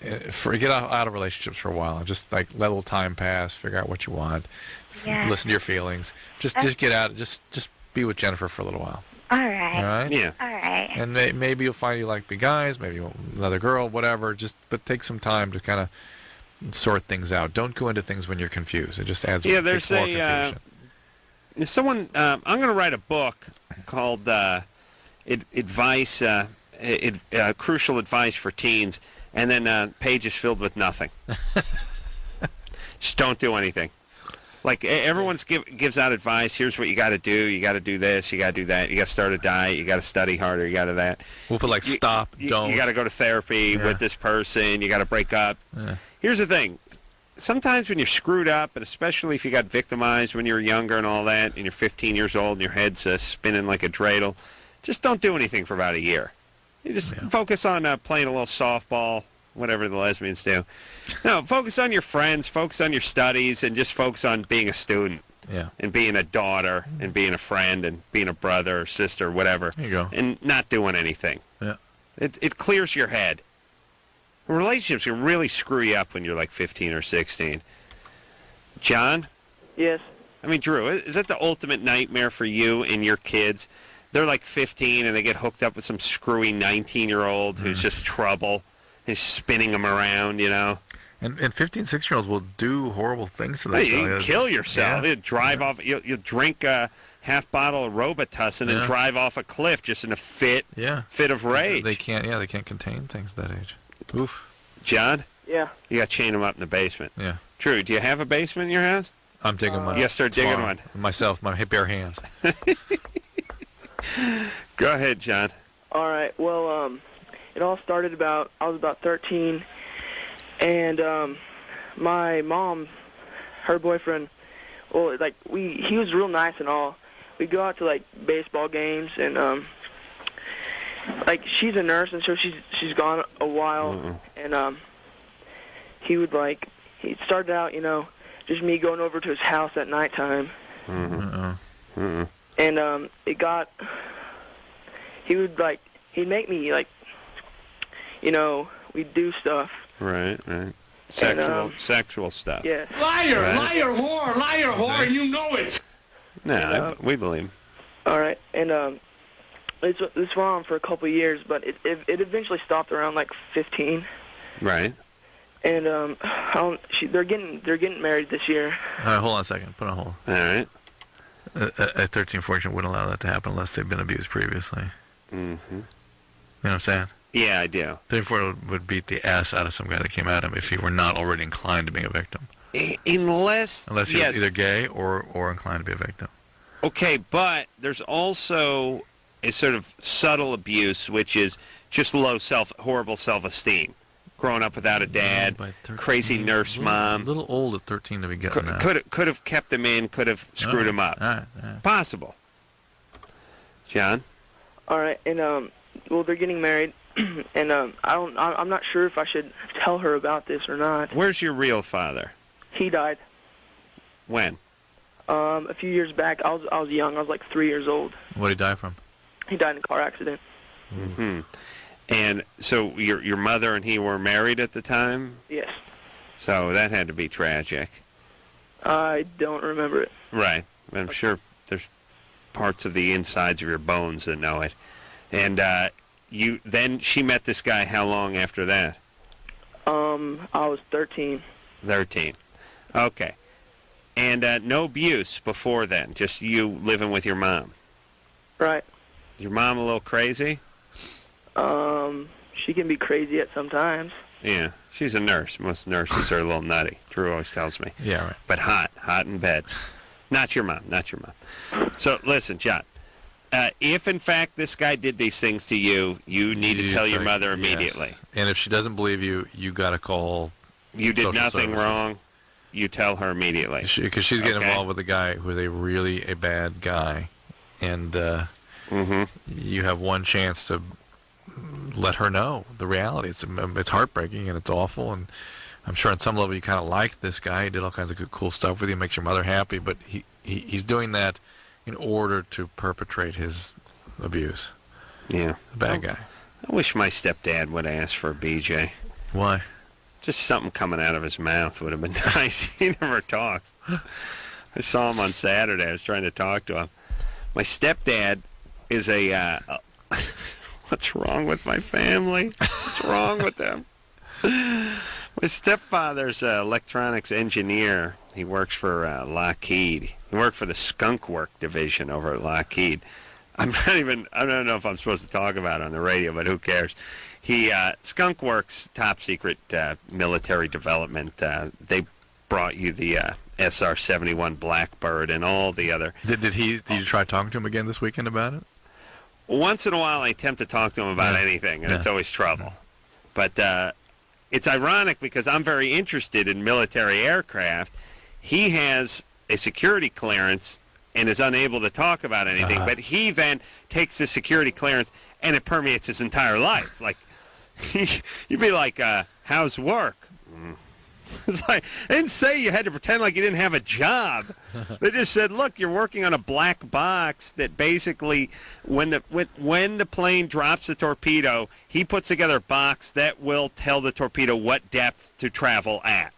get out of relationships for a while. Just like let a little time pass, figure out what you want, listen to your feelings. Just get out. Just be with Jennifer for a little while. All right. All right. Yeah. All right. And maybe you'll find you like big guys. Maybe another girl, whatever. But take some time to kind of sort things out. Don't go into things when you're confused. It just adds Yeah, takes there's more confusion. someone. I'm going to write a book called "Advice." Crucial advice for teens, and then pages filled with nothing. Just don't do anything. Like everyone's gives out advice. Here's what you got to do. You got to do this. You got to do that. You got to start a diet. You got to study harder. You got to that. We'll put stop, don't. You got to go to therapy with this person. You got to break up. Yeah. Here's the thing. Sometimes when you're screwed up, and especially if you got victimized when you were younger and all that, and you're 15 years old and your head's spinning like a dreidel, just don't do anything for about a year. You just focus on playing a little softball, whatever the lesbians do. No, focus on your friends, focus on your studies, and just focus on being a student. Yeah. And being a daughter, and being a friend, and being a brother or sister, whatever. There you go. And not doing anything. Yeah. It clears your head. Relationships can really screw you up when you're like 15 or 16. John? Yes. I mean, Drew, is that the ultimate nightmare for you and your kids? They're like 15 and they get hooked up with some screwy 19-year-old who's just trouble. He's spinning them around, you know. And 15, 16-year-olds will do horrible things to themselves. Hey, you can kill yourself. Yeah. You drive off. You'll drink a half bottle of Robitussin and drive off a cliff just in a fit of rage. They can't contain things that age. Oof. John? Yeah. You got to chain them up in the basement. Yeah. Drew, do you have a basement in your house? I'm digging one. You got to start digging tomorrow. one. Myself, my bare hands. Go ahead, John. All right. Well, it all started I was about 13, and my mom, her boyfriend, well, like he was real nice and all. We'd go out to like baseball games, and like she's a nurse, and so she's gone a while, and he started out, just me going over to his house at nighttime, and he'd make me we'd do stuff. Right. Sexual stuff. Yeah. Liar, right. liar, whore, and you know it. No, we believe. All right, and this went on for a couple of years, but it eventually stopped around like 15. Right. And they're getting married this year. All right, hold on a second. Put on hold. All right. A 13, 14 wouldn't allow that to happen unless they've been abused previously. Mm-hmm. You know what I'm saying? Yeah, I do. 13, would beat the ass out of some guy that came at him if he were not already inclined to being a victim. Unless he was either gay or inclined to be a victim. Okay, but there's also a sort of subtle abuse, which is just horrible self-esteem. Growing up without a dad, 13, crazy nurse mom. A little old at 13 to be getting that. Could have kept him in, could have screwed him up. All right. Possible. John? All right, and well, they're getting married, and I'm not sure if I should tell her about this or not. Where's your real father? He died. When? A few years back. I was young. I was like 3 years old. What did he die from? He died in a car accident. Mm-hmm. And so your mother and he were married at the time? Yes. So that had to be tragic. I don't remember it. Right. I'm sure there's parts of the insides of your bones that know it. And then she met this guy how long after that? I was 13. 13. Okay. And no abuse before then, just you living with your mom? Right. Is your mom a little crazy? She can be crazy at some times. Yeah, she's a nurse. Most nurses are a little nutty. Drew always tells me. Yeah, right. But hot in bed. Not your mom. So listen, John. If in fact this guy did these things to you, you need to tell your mother immediately. Yes. And if she doesn't believe you, you got to call. You did social nothing services. wrong. You tell her immediately. Because she's getting involved with a guy who is really a bad guy, and you have one chance to let her know the reality. It's heartbreaking and it's awful, and I'm sure on some level you kind of like this guy. He did all kinds of good, cool stuff with you, makes your mother happy, but he's doing that in order to perpetrate his abuse. Yeah. The bad guy. I wish my stepdad would ask for a BJ. Why? Just something coming out of his mouth would have been nice. He never talks. I saw him on Saturday. I was trying to talk to him. My stepdad is a... what's wrong with my family? What's wrong with them? My stepfather's an electronics engineer. He works for Lockheed. He worked for the skunk work division over at Lockheed. I don't know if I'm supposed to talk about it on the radio, but who cares? Skunk Works, top secret military development. They brought you the SR-71 Blackbird and all the other. Did you try talking to him again this weekend about it? Once in a while, I attempt to talk to him about anything, and it's always trouble. But it's ironic because I'm very interested in military aircraft. He has a security clearance and is unable to talk about anything, but he then takes the security clearance and it permeates his entire life. Like, you'd be like, how's work? It's like, they didn't say you had to pretend like you didn't have a job. They just said, look, you're working on a black box that basically, when the plane drops the torpedo, he puts together a box that will tell the torpedo what depth to travel at.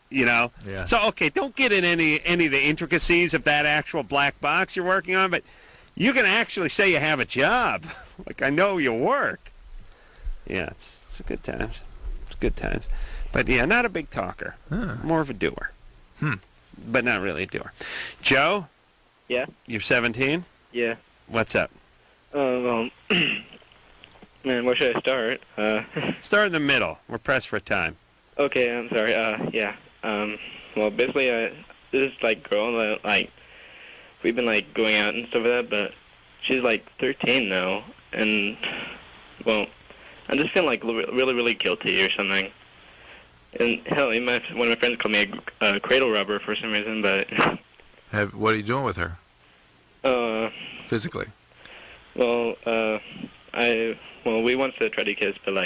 You know? Yeah. So, okay, don't get in any of the intricacies of that actual black box you're working on, but you can actually say you have a job. Like, I know you work. Yeah, it's good times. It's good times. But, yeah, not a big talker. More of a doer. But not really a doer. Joe? Yeah? You're 17? Yeah. What's up? Man, where should I start? Start in the middle. We're pressed for time. Okay, I'm sorry. Yeah. Well, basically, this girl that, we've been, going out and stuff like that, but she's, 13 now, and, well, I'm just feeling, really, really guilty or something. And, hell, one of my friends called me a cradle robber for some reason, but... What are you doing with her? Physically? Well, we wanted to try to kiss, but,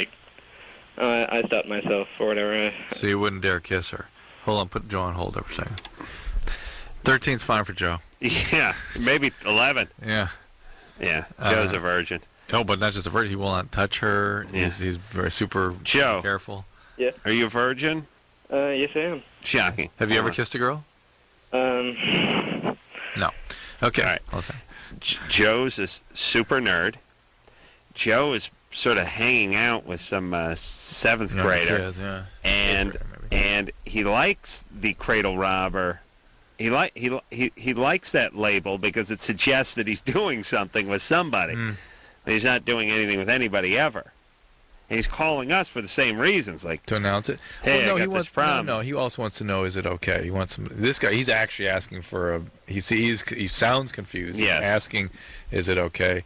I stopped myself or whatever. So you wouldn't dare kiss her. Hold on, put Joe on hold for a second. 13's fine for Joe. Yeah, maybe 11. Yeah. Yeah, Joe's a virgin. Oh, but not just a virgin. He will not touch her. Yeah. He's very super careful. Yeah. Are you a virgin? Yes, I am. Shocking. Have you ever kissed a girl? No. Okay. All right. Listen. Joe's a super nerd. Joe is sort of hanging out with some seventh grader, kids, yeah. and he likes the cradle robber. He likes that label because it suggests that he's doing something with somebody. But he's not doing anything with anybody ever. And he's calling us for the same reasons, like to announce it. Hey, well, no, I got this problem. No, he also wants to know: is it okay? He wants some. This guy, he's actually asking for a. He sounds confused. Yes. He's asking, is it okay?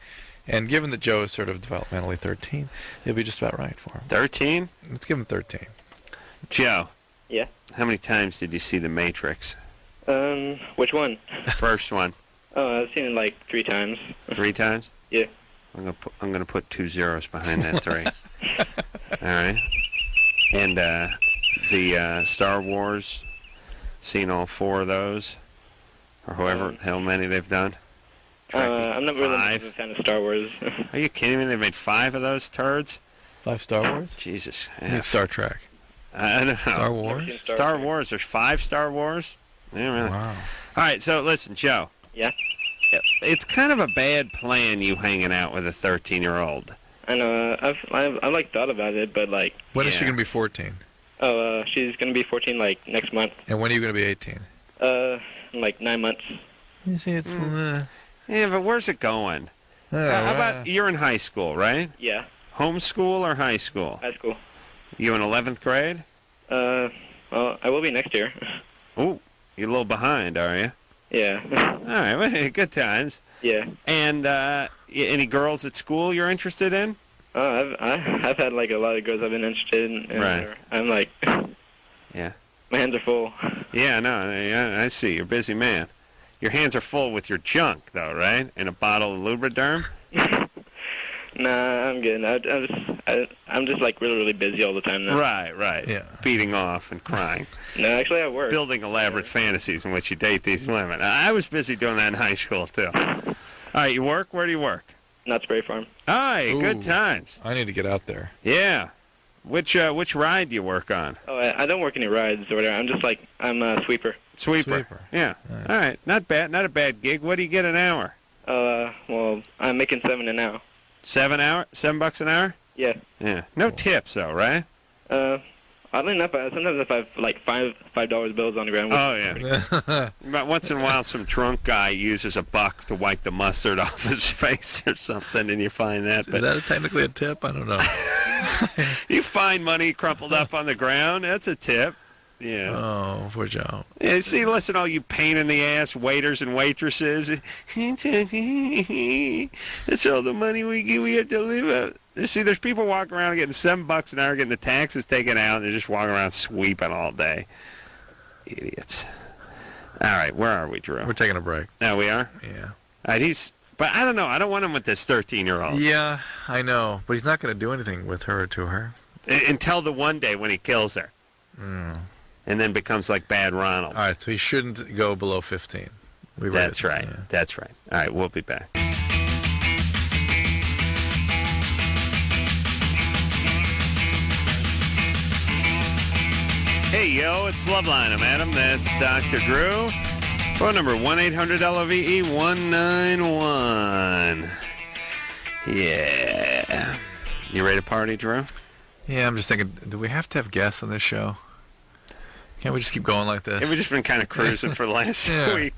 And given that Joe is sort of developmentally 13, it'll be just about right for him. 13? Let's give him 13. Joe. Yeah? How many times did you see The Matrix? Which one? First one. Oh, I've seen it 3 times. 3 times? Yeah. I'm gonna put 2 zeros behind that 3. All right. And the Star Wars, seen all 4 of those, or how many they've done. I'm not really a fan of Star Wars. Are you kidding me? They made 5 of those turds? 5 Star Wars? Jesus. I mean, Star Trek. I don't know. Star Wars? Star Wars. There's 5 Star Wars? Yeah, really. Wow. All right, so listen, Joe. Yeah? It's kind of a bad plan, you hanging out with a 13-year-old. I know. I've thought about it, but When is she gonna be 14? Oh, she's gonna be 14 next month. And when are you gonna be 18? In 9 months. You see, it's. Yeah, but where's it going? How about you're in high school, right? Yeah. Homeschool or high school? High school. You in 11th grade? Well, I will be next year. Ooh, you're a little behind, are you? Yeah. All right, well, good times. Yeah. And any girls at school you're interested in? Oh, I've had a lot of girls I've been interested in. And right. I'm yeah. My hands are full. Yeah, no, I see. You're a busy man. Your hands are full with your junk, though, right? And a bottle of Lubriderm? Nah, I'm good. I'm just really, really busy all the time now. Right. Yeah. Beating off and crying. No, actually, I work. Building elaborate fantasies in which you date these women. I was busy doing that in high school, too. All right, you work? Where do you work? Knott's Berry Farm. All right, Ooh, good times. I need to get out there. Yeah. Which ride do you work on? Oh, I don't work any rides or whatever. I'm just like, I'm a sweeper. Sweeper. Yeah. Nice. All right. Not bad. Not a bad gig. What do you get an hour? Well, I'm making $7 an hour. $7 an hour? Yeah. Yeah. No tips though, right? Oddly enough, sometimes if I have like $5 bills on the ground. Oh yeah. But once in a while, some drunk guy uses a buck to wipe the mustard off his face or something, and you find that. Is that technically a tip? I don't know. You find money crumpled up on the ground. That's a tip. Yeah. Oh, poor Joe. Yeah, see, listen, all you pain in the ass waiters and waitresses. That's all the money we get. We have to live up. See, there's people walking around getting $7 an hour, getting the taxes taken out, and they're just walking around sweeping all day. Idiots. All right, where are we, Drew? We're taking a break. Oh, we are? Yeah. All right, but I don't know. I don't want him with this 13-year-old. Yeah, I know. But he's not going to do anything with her or to her. Until the one day when he kills her. Mm. And then becomes like Bad Ronald. All right, so he shouldn't go below 15. That's right. Yeah. That's right. All right, we'll be back. Hey, yo, it's Loveline. I'm Adam. That's Dr. Drew. Phone number 1-800-LOVE-191. Yeah. You ready to party, Drew? Yeah, I'm just thinking, do we have to have guests on this show? Can't we just keep going like this? Yeah, we've just been kind of cruising for the last week.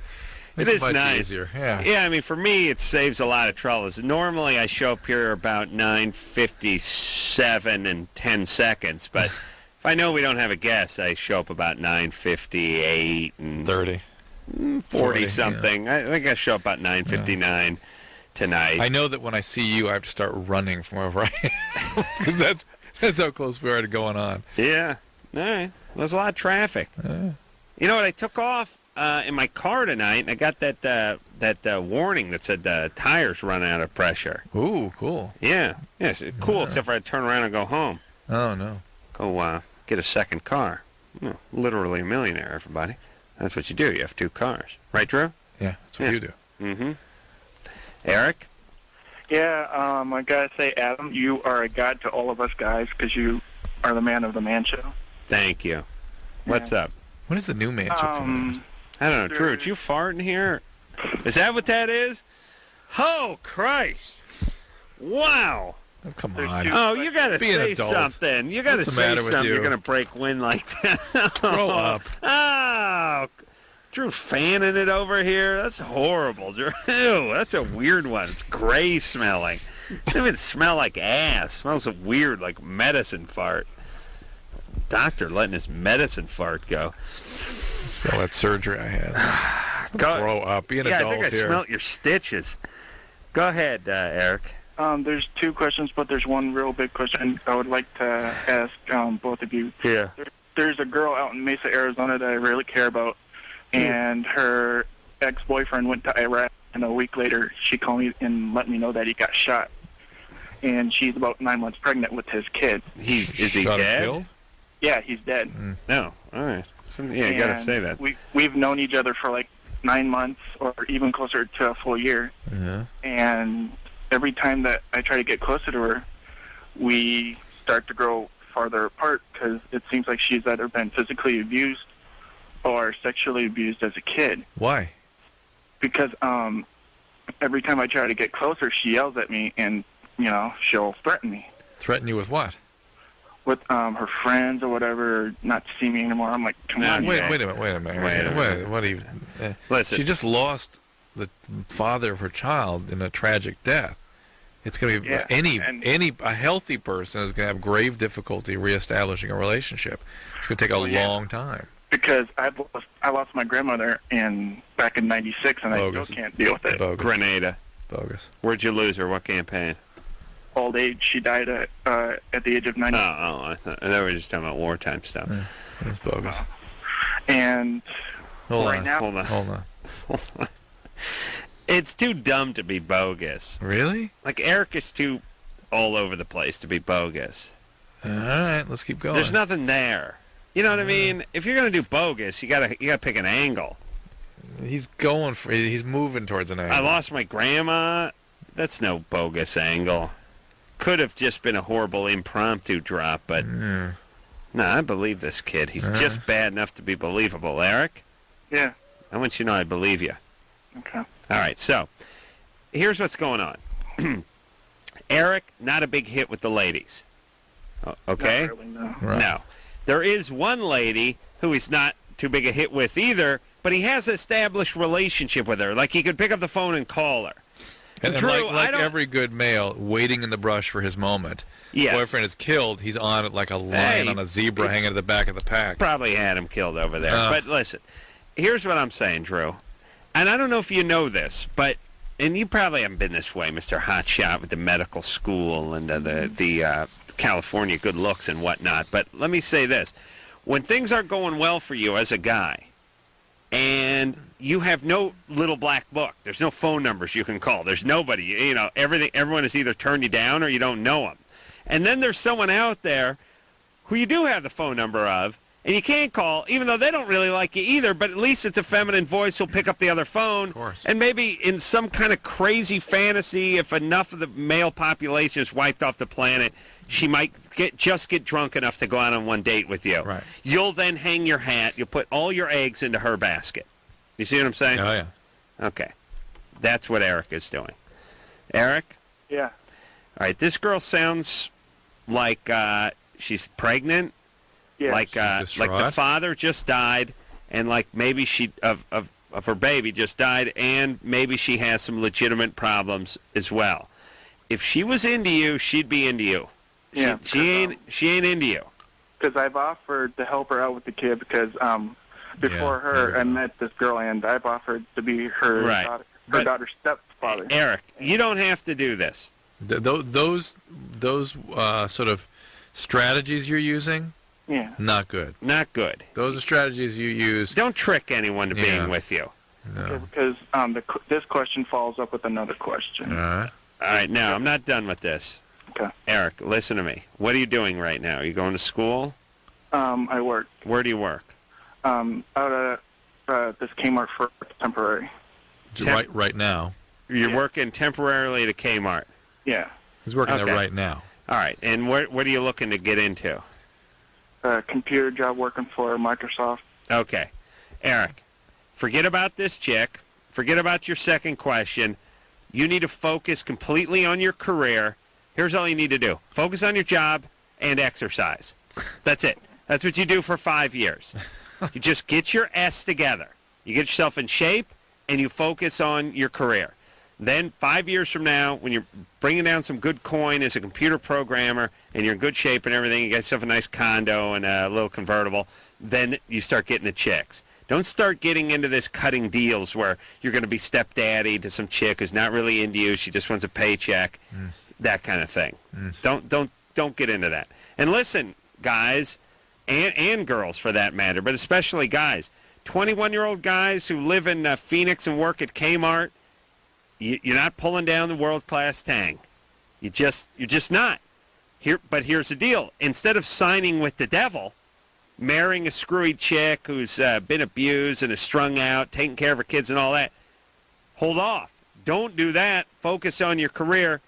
It is nice. Easier. Yeah. Yeah, I mean, for me, it saves a lot of trouble. Normally, I show up here about 9:57 and 10 seconds, but if I know we don't have a guest, I show up about 9:58 and 30. 40 something. Yeah. I think I show up about 9:59 tonight. I know that when I see you, I have to start running from wherever I am because that's how close we are to going on. Yeah. All right. There's a lot of traffic. You know what? I took off in my car tonight, and I got that warning that said the tires run out of pressure. Ooh, cool. Yeah. Yes, cool, except for I turn around and go home. Oh, no. Go get a second car. Literally a millionaire, everybody. That's what you do. You have 2 cars. Right, Drew? Yeah, that's what you do. Mm-hmm. Eric? Yeah, I gotta say, Adam, you are a god to all of us guys because you are the man of the man show. Thank you. What's up? When is the new man show coming out? I don't know. Drew, did you fart in here? Is that what that is? Oh, Christ. Wow. Oh, come on. Oh, you got to say something. You got to say something. You're going to break wind like that. Grow up. Oh, Drew fanning it over here. That's horrible, Drew. Ew, that's a weird one. It's gray smelling. It doesn't even smell like ass. It smells weird, like medicine fart. Doctor letting his medicine fart go. All that surgery I had. Grow up. Be an adult I think I smelt your stitches. Go ahead, Eric. There's 2 questions, but there's one real big question I would like to ask both of you. Yeah. There's a girl out in Mesa, Arizona that I really care about, and her ex-boyfriend went to Iraq, and a week later she called me and let me know that he got shot. And she's about 9 months pregnant with his kid. Is he dead? Killed? Yeah, he's dead. No. All right. You got to say that. We've known each other for like 9 months or even closer to a full year. Yeah. And every time that I try to get closer to her, we start to grow farther apart because it seems like she's either been physically abused or sexually abused as a kid. Why? Because every time I try to get closer, she yells at me and, she'll threaten me. Threaten you with what? With her friends or whatever, not to see me anymore. I'm like, come on. Wait a minute. What do you? Listen. She just lost the father of her child in a tragic death. It's going to be a healthy person is going to have grave difficulty reestablishing a relationship. It's going to take a long time. Because I lost my grandmother back in '96, and I still can't deal with it. Bogus. Grenada. Bogus. Where'd you lose her? What campaign? Old age. She died at the age of 90. I thought we were just talking about wartime stuff. Yeah, it's bogus. And hold now, on. It's too dumb to be bogus. Really? Like Eric is too all over the place to be bogus. All right, let's keep going. There's nothing there. You know what I mean? If you're gonna do bogus, you gotta pick an angle. He's moving towards an angle. I lost my grandma. That's no bogus angle. could have just been a horrible impromptu drop, but no, I believe this kid. He's just bad enough to be believable. Eric? Yeah. I want you to know I believe you. Okay. All right, so here's what's going on. Eric, not a big hit with the ladies. Okay? Not really, no. Right. No. There is one lady who he's not too big a hit with either, but he has an established relationship with her. Like, he could pick up the phone and call her. And Drew, like every good male, waiting in the brush for his moment. Yes. Boyfriend is killed. He's on it like a lion on a zebra hanging at the back of the pack. Probably had him killed over there. But listen, here's what I'm saying, Drew. And I don't know if you know this, and you probably haven't been this way, Mr. Hotshot, with the medical school and the California good looks and whatnot. But let me say this. When things are going well for you as a guy, and you have no little black book, there's no phone numbers you can call, there's nobody, everyone has either turned you down or you don't know them. And then there's someone out there who you do have the phone number of, and you can't call, even though they don't really like you either, but at least it's a feminine voice who'll pick up the other phone. Of course. And maybe in some kind of crazy fantasy, if enough of the male population is wiped off the planet, she might just get drunk enough to go out on one date with you. Right. You'll then hang your hat. You'll put all your eggs into her basket. You see what I'm saying? Oh, yeah. Okay. That's what Eric is doing. Eric? Yeah. All right, this girl sounds like she's pregnant. Yeah. Like the father just died, and like maybe she of her baby just died, and maybe she has some legitimate problems as well. If she was into you, she'd be into you. Yeah. She ain't into you. Because I've offered to help her out with the kid because before her I met this girl and I've offered to be her Right. daughter's stepfather. Eric, you don't have to do this. Those sort of strategies you're using, not good. Not good. Those are strategies you use. Don't trick anyone to being with you. No. Because this question follows up with another question. All right, now I'm not done with this. Okay. Eric, listen to me. What are you doing right now? Are you going to school? I work. Where do you work? Out at this Kmart for temporary. Right now. You're working temporarily at a Kmart. Yeah. He's working there right now. All right, and what are you looking to get into? Computer job working for Microsoft. Okay. Eric, forget about this chick. Forget about your second question. You need to focus completely on your career. Here's all you need to do. Focus on your job and exercise. That's it. That's what you do for 5 years. You just get your S together. You get yourself in shape, and you focus on your career. Then 5 years from now, when you're bringing down some good coin as a computer programmer and you're in good shape and everything, you got yourself a nice condo and a little convertible, then you start getting the chicks. Don't start getting into this cutting deals where you're going to be stepdaddy to some chick who's not really into you. She just wants a paycheck, that kind of thing. Don't get into that. And listen, guys, and girls for that matter, but especially guys, 21-year-old guys who live in Phoenix and work at Kmart, you're not pulling down the world-class tang. You're just not. But here's the deal. Instead of signing with the devil, marrying a screwy chick who's been abused and is strung out, taking care of her kids and all that, hold off. Don't do that. Focus on your career.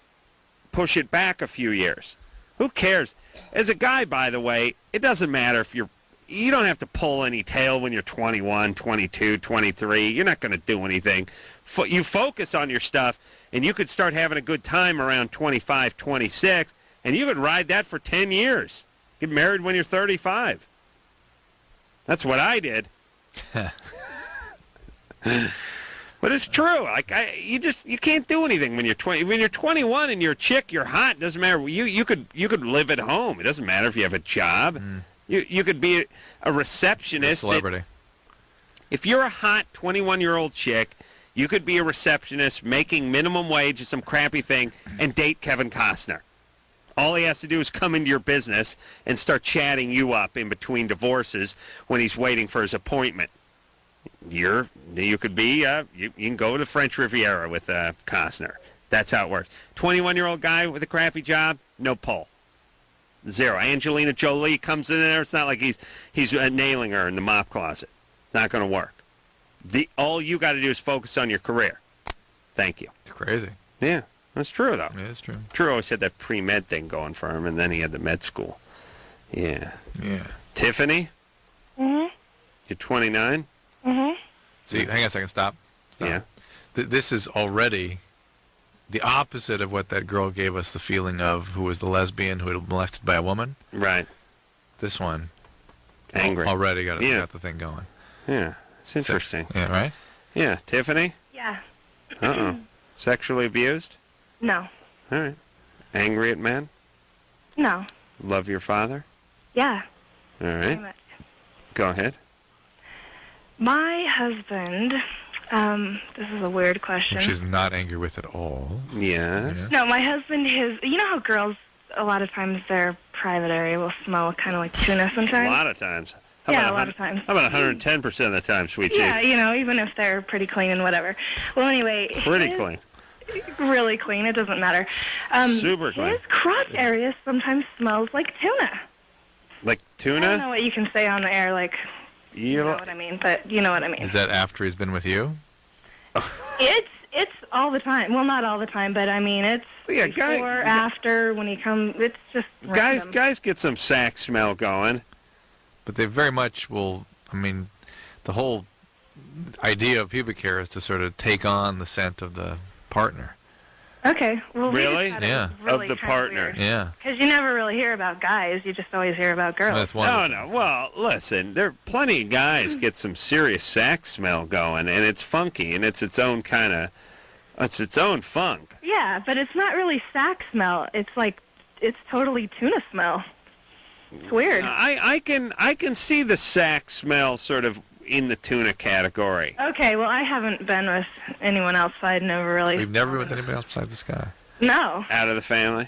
Push it back a few years. Who cares? As a guy, by the way, it doesn't matter if you don't have to pull any tail when you're 21, 22, 23. You're not going to do anything. You focus on your stuff, and you could start having a good time around 25, 26, and you could ride that for 10 years. Get married when you're 35. That's what I did. But it's true. You can't do anything when you're 20. When you're 21 and you're a chick, you're hot. It doesn't matter. You could live at home. It doesn't matter if you have a job. You could be a receptionist. A celebrity. If you're a hot 21-year-old chick, you could be a receptionist making minimum wage or some crappy thing and date Kevin Costner. All he has to do is come into your business and start chatting you up in between divorces when he's waiting for his appointment. You could be you can go to French Riviera with Costner. That's how it works. 21-year-old guy with a crappy job, no pull. Zero. Angelina Jolie comes in there. It's not like he's nailing her in the mop closet. It's not going to work. All you got to do is focus on your career. Thank you. It's crazy. Yeah. That's true, though. Yeah, it's true. Drew always had that pre-med thing going for him, and then he had the med school. Yeah. Yeah. Tiffany? Mhm. You're 29? Mhm. See, hang on a second. Stop. Yeah. This is already the opposite of what that girl gave us the feeling of, who was the lesbian who had been molested by a woman. Right. This one. Angry. Already got the thing going. Yeah. It's interesting. So, yeah, right? Yeah. Tiffany? Yeah. Uh-oh. Sexually abused? No. All right. Angry at men? No. Love your father? Yeah. All Very right. much. Go ahead. My husband, this is a weird question. She's not angry with it all. Yes. No, my husband, you know how girls, a lot of times their private area will smell kind of like tuna sometimes? A lot of times. Yeah, a lot of times. How about 110% of the time, sweet Yeah, cheese? you know, even if they're pretty clean and whatever. Well, anyway. Pretty clean. Really clean, it doesn't matter. Super clean. His crotch area sometimes smells like tuna. Like I don't tuna? know what you can say on the air, like, you know what I mean, but you know what I mean. Is that after he's been with you? It's all the time. Well, not all the time, but I mean, it's before, after, when he comes, it's just random. Guys get some sack smell going. But they very much will, I mean, the whole idea of pubic hair is to sort of take on the scent of the partner. Okay. Well, Really? Yeah. Of the partner. Yeah. Because you never really hear about guys. You just always hear about girls. That's one. No. Well, listen, there are plenty of guys get some serious sack smell going, and it's funky, and it's its own kind of, it's its own funk. Yeah, but it's not really sack smell. It's like, it's totally tuna smell. It's weird. I can see the sack smell sort of in the tuna category. Okay, well, I haven't been with anyone else, so I'd never really... We've never been with anybody else besides this guy. No. Out of the family?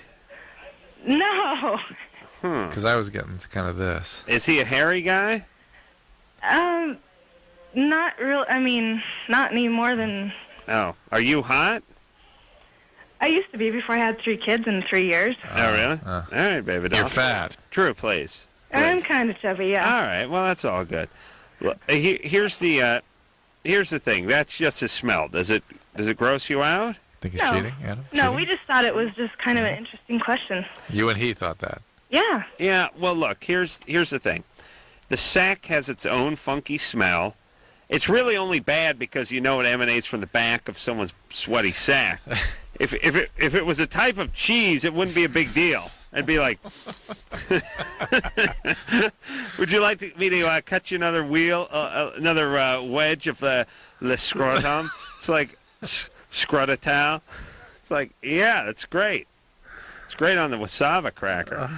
No. Because I was getting to kind of this. Is he a hairy guy? Not real. I mean, not any more than... Oh. Are you hot? I used to be before I had 3 kids in 3 years. Oh, really? All right, baby doll. You're fat. Drew, please. I'm kind of chubby, yeah. All right, well, that's all good. Well, here's the thing. That's just a smell. Does it gross you out? Think he's No. cheating, Adam? No, Cheating? we just thought it was just kind of an interesting question. You and he thought that. Yeah. Yeah, well, look, here's the thing. The sack has its own funky smell. It's really only bad because you know it emanates from the back of someone's sweaty sack. If it was a type of cheese, it wouldn't be a big deal. I'd be like, would you like me to cut you another another wedge of the scrotum? It's like scrotatal. It's like, yeah, that's great. It's great on the wasabi cracker.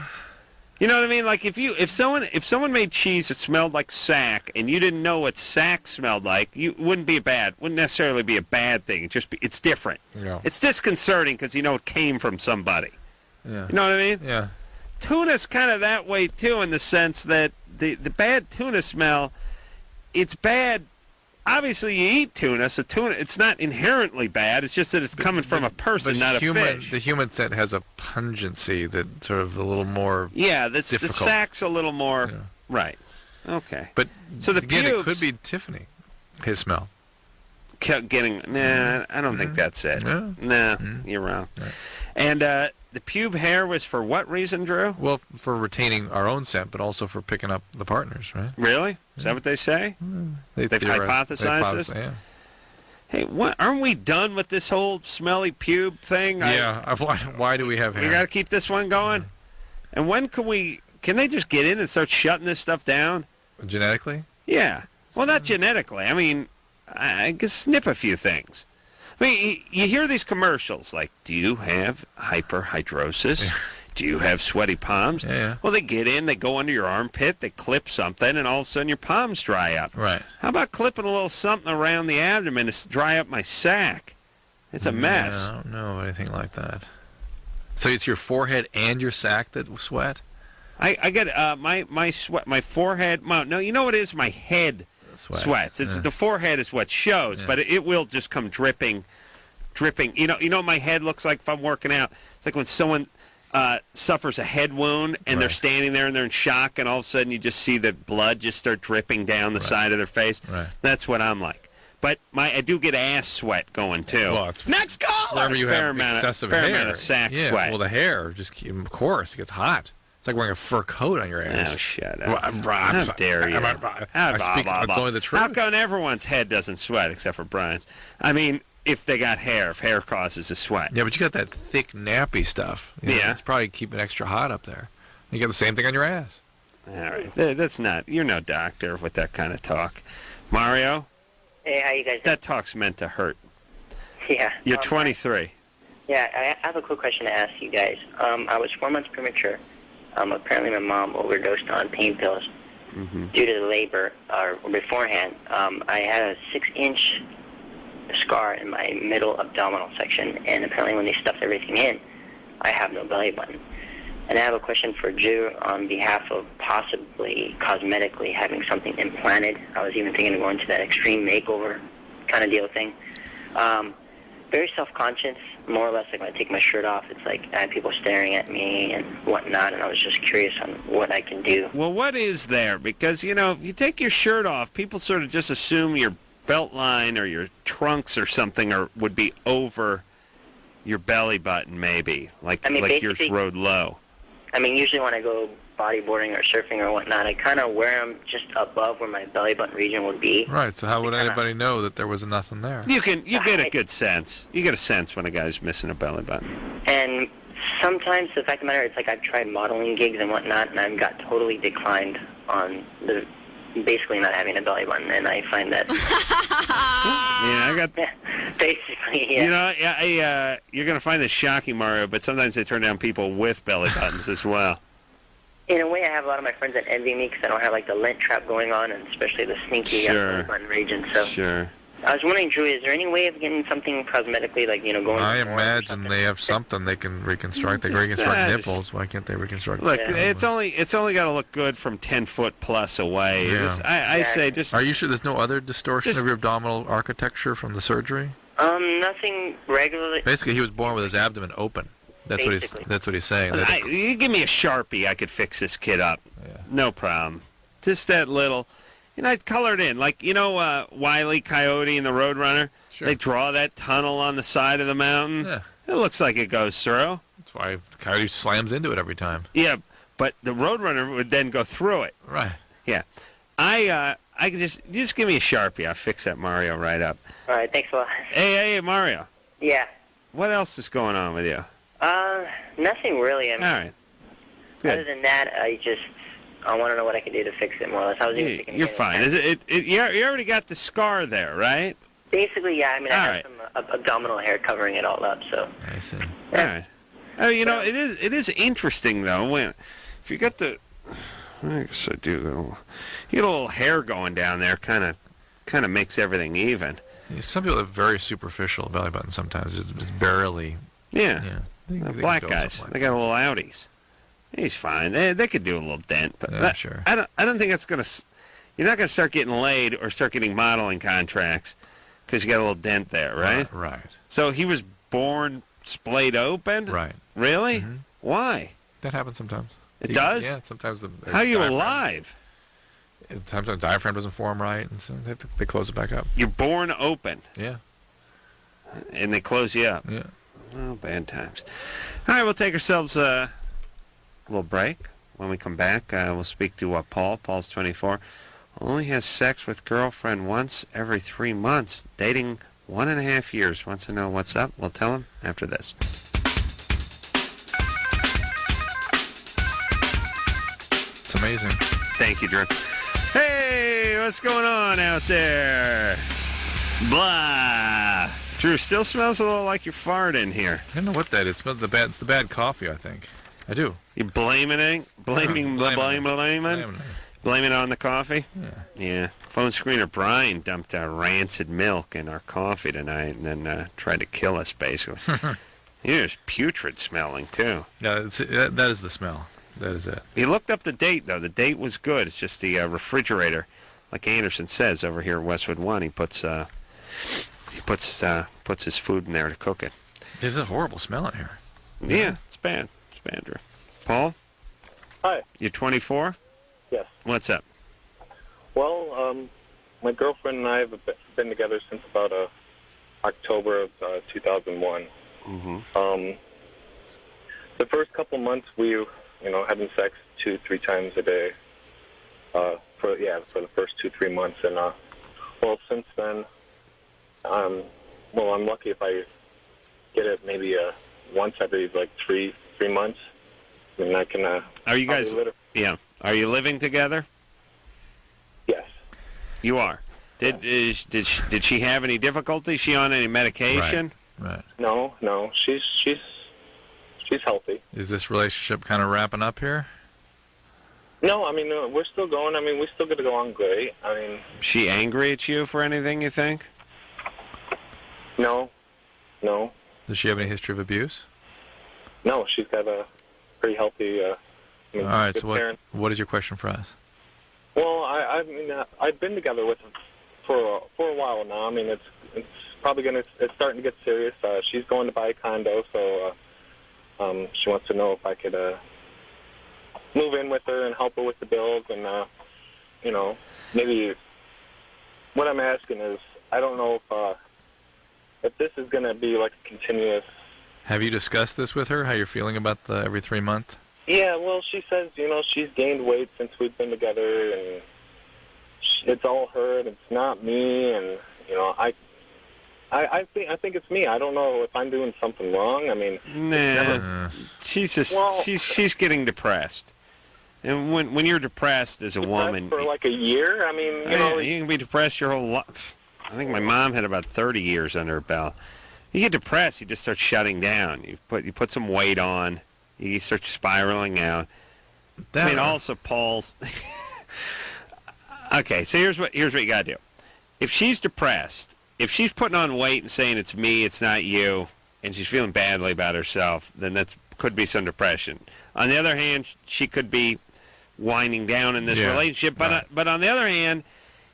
You know what I mean? Like if someone made cheese that smelled like sack and you didn't know what sack smelled like, wouldn't necessarily be a bad thing. It's different. Yeah. It's disconcerting because you know it came from somebody. Yeah. You know what I mean? Yeah. Tuna's kind of that way too, in the sense that the bad tuna smell, it's bad. Obviously, you eat tuna, so tuna, it's not inherently bad. It's just that it's coming from a person, not a fish. The human scent has a pungency that sort of a little more the difficult. sack's a little more right. Okay. But so the again, pubes, it could be Tiffany, his smell. Getting I don't think that's it. Yeah. You're wrong. Right. And the pube hair was for what reason, Drew? Well, for retaining our own scent, but also for picking up the partners, right? Really? Is that what they say? They've hypothesized this? Yeah. Hey, aren't we done with this whole smelly pube thing? Yeah. Why do we have hair? We got to keep this one going? Yeah. And when can they just get in and start shutting this stuff down? Genetically? Yeah. Well, not genetically. I mean, I can snip a few things. I mean, you hear these commercials like, do you have hyperhidrosis? Yeah. Do you have sweaty palms? Yeah. Well, they get in, they go under your armpit, they clip something, and all of a sudden your palms dry up. Right. How about clipping a little something around the abdomen to dry up my sack? It's a mess. I don't know anything like that. So it's your forehead and your sack that sweat? I get my sweat, my forehead. No, you know what it is? My head sweats. It's the forehead is what shows, but it will just come dripping. You know what my head looks like if I'm working out. It's like when someone suffers a head wound and they're standing there and they're in shock, and all of a sudden you just see the blood just start dripping down the side of their face. Right. That's what I'm like. But I do get ass sweat going too. Well, it's next caller. Wherever you have excessive hair, amount of sack sweat. Well, the hair of course, it gets hot. It's like wearing a fur coat on your ass. Oh, shut up! How dare you? It's only the truth. How come everyone's head doesn't sweat except for Brian's? I mean, if they got hair, if hair causes a sweat. Yeah, but you got that thick nappy stuff. Yeah, it's probably keeping extra hot up there. You got the same thing on your ass. All right, that's not. You're no doctor with that kind of talk, Mario. Hey, how you guys doing? That talk's meant to hurt. Yeah. You're 23. Yeah, I have a quick question to ask you guys. I was 4 months premature. Apparently my mom overdosed on pain pills due to the labor, or beforehand. I had a 6-inch scar in my middle abdominal section, and apparently when they stuffed everything in, I have no belly button. And I have a question for Drew on behalf of possibly cosmetically having something implanted. I was even thinking of going to that extreme makeover kind of deal thing. Very self-conscious, more or less like when I take my shirt off, it's like I have people staring at me and whatnot, and I was just curious on what I can do. Well, what is there? Because, if you take your shirt off, people sort of just assume your belt line or your trunks or something would be over your belly button, maybe, like yours rode low. I mean, usually when I go bodyboarding or surfing or whatnot, I kind of wear them just above where my belly button region would be. Right, so how would anybody know that there was nothing there? You get a good sense. You get a sense when a guy's missing a belly button. And sometimes, the fact of the matter, it's like I've tried modeling gigs and whatnot, and I've got totally declined on the basically not having a belly button, and I find that... basically, yeah. You're going to find this shocking, Mario, but sometimes they turn down people with belly buttons as well. In a way, I have a lot of my friends that envy me because I don't have, like, the lint trap going on, and especially the sneaky belly button region, so... Sure. I was wondering, Drew, is there any way of getting something cosmetically, like, going... I imagine they have something they can reconstruct. They can reconstruct nipples. Why can't they reconstruct... Look, it's only got to look good from 10 foot plus away. Yeah. I say just... Are you sure there's no other distortion of your abdominal architecture from the surgery? Nothing regularly... Basically, he was born with his abdomen open. That's what he's saying. You give me a Sharpie, I could fix this kid up. Yeah. No problem. Just that little... I'd color it in. Like, Wile E. Coyote and the Roadrunner? Sure. They draw that tunnel on the side of the mountain. Yeah. It looks like it goes through. That's why Coyote slams into it every time. Yeah, but the Roadrunner would then go through it. Right. Yeah. I could just give me a Sharpie. I'll fix that Mario right up. All right, thanks a lot. Hey, Mario. Yeah. What else is going on with you? Nothing really. I mean, all right. Good. Other than that, I want to know what I can do to fix it, more or less. I was even thinking... You're fine. You already got the scar there, right? Basically, yeah. I mean, I have some abdominal hair covering it all up, so... I see. All right. It is interesting, though, if you got the... I guess I do. You get a little hair going down there, kind of makes everything even. Yeah, some people have very superficial belly button sometimes. It's barely... Yeah. Black guys, they got little outies. He's fine. They could do a little dent, but yeah, sure. I don't think that's gonna. You're not gonna start getting laid or start getting modeling contracts because you got a little dent there, right? Right. So he was born splayed open. Right. Really? Mm-hmm. Why? That happens sometimes. It does. Yeah. Sometimes. How are you alive? Sometimes the diaphragm doesn't form right, and so they close it back up. You're born open. Yeah. And they close you up. Yeah. Oh, bad times. All right, we'll take ourselves a little break. When we come back, we'll speak to Paul. Paul's 24. Only has sex with girlfriend once every 3 months. Dating 1.5 years. Wants to know what's up. We'll tell him after this. It's amazing. Thank you, Drew. Hey, what's going on out there? Blah. Drew, still smells a little like you're farting here. I don't know what that is. It smells it's the bad coffee, I think. I do. You blaming it? Blaming it on the coffee? Yeah. Phone screener Brian dumped rancid milk in our coffee tonight and then tried to kill us, basically. It was putrid smelling, too. Yeah, that is the smell. That is it. He looked up the date, though. The date was good. It's just the refrigerator. Like Anderson says over here at Westwood 1, he puts his food in there to cook it. There's a horrible smell in here. Yeah, it's bad. It's bad, Drew. Paul? Hi. You're 24? Yes. What's up? Well, my girlfriend and I have been together since about October of 2001. Mm-hmm. The first couple months we, having sex 2-3 times a day. For the first 2-3 months, and since then, I'm lucky if I get it maybe once every like three months. I mean, I can. Are you guys? Yeah. Are you living together? Yes. You are. Did she have any difficulty? Is she on any medication? Right. No. She's healthy. Is this relationship kind of wrapping up here? No, I mean, we're still going. I mean, we still get to go on great. I mean... Is she angry at you for anything, you think? No. Does she have any history of abuse? No, she's got a pretty healthy... All right, so what is your question for us? Well, I mean, I've been together with her for a while now. I mean, it's probably it's starting to get serious. She's going to buy a condo, so she wants to know if I could... move in with her and help her with the bills, and maybe what I'm asking is, I don't know if this is going to be like a continuous. Have you discussed this with her? How you're feeling about the every 3 month? Yeah, well, she says she's gained weight since we've been together, and it's all her and it's not me, and I think it's me. I don't know if I'm doing something wrong. I mean, she's just she's getting depressed. And when you're depressed as a woman... For like a year? I mean, you can be depressed your whole life. I think my mom had about 30 years under her belt. You get depressed, you just start shutting down. You put some weight on, you start spiraling out. I mean, also Paul's... Okay, so here's what you got to do. If she's depressed, if she's putting on weight and saying it's me, it's not you, and she's feeling badly about herself, then that could be some depression. On the other hand, she could be winding down in this relationship. But on the other hand,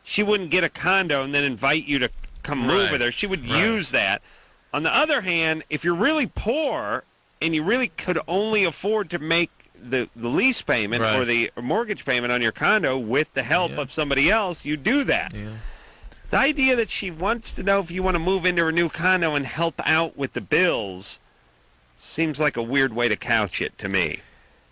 she wouldn't get a condo and then invite you to come move with her. She would use that. On the other hand, if you're really poor and you really could only afford to make the lease payment or the mortgage payment on your condo with the help of somebody else, you do that. Yeah. The idea that she wants to know if you want to move into her new condo and help out with the bills seems like a weird way to couch it to me.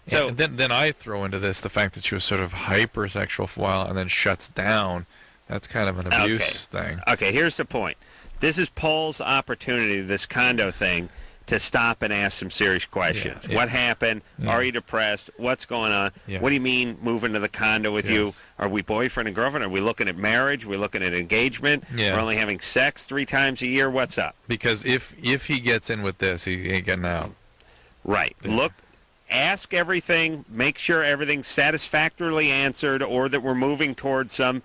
So then I throw into this the fact that she was sort of hypersexual for a while and then shuts down. That's kind of an abuse thing. Okay, here's the point. This is Paul's opportunity, this condo thing, to stop and ask some serious questions. Yeah. What happened? Yeah. Are you depressed? What's going on? Yeah. What do you mean moving to the condo with you? Are we boyfriend and girlfriend? Are we looking at marriage? Are we looking at engagement? Yeah. We're only having sex 3 times a year? What's up? Because if he gets in with this, he ain't getting out. Right. Yeah. Look. Ask everything, make sure everything's satisfactorily answered, or that we're moving towards some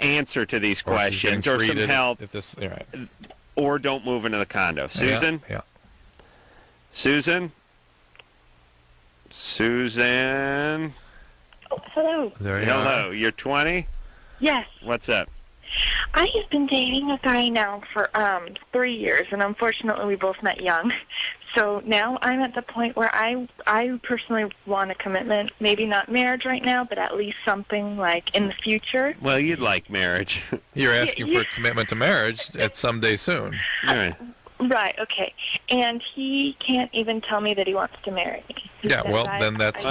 answer to these questions, or some help, or don't move into the condo. Susan? Yeah. Susan? Oh, hello. Hello. You're 20? Yes. What's up? I have been dating a guy now for 3 years, and unfortunately we both met young. So now I'm at the point where I personally want a commitment, maybe not marriage right now, but at least something like in the future. Well, you'd like marriage. You're asking for a commitment to marriage at someday soon. All right. Right, okay. And he can't even tell me that he wants to marry me. Then that's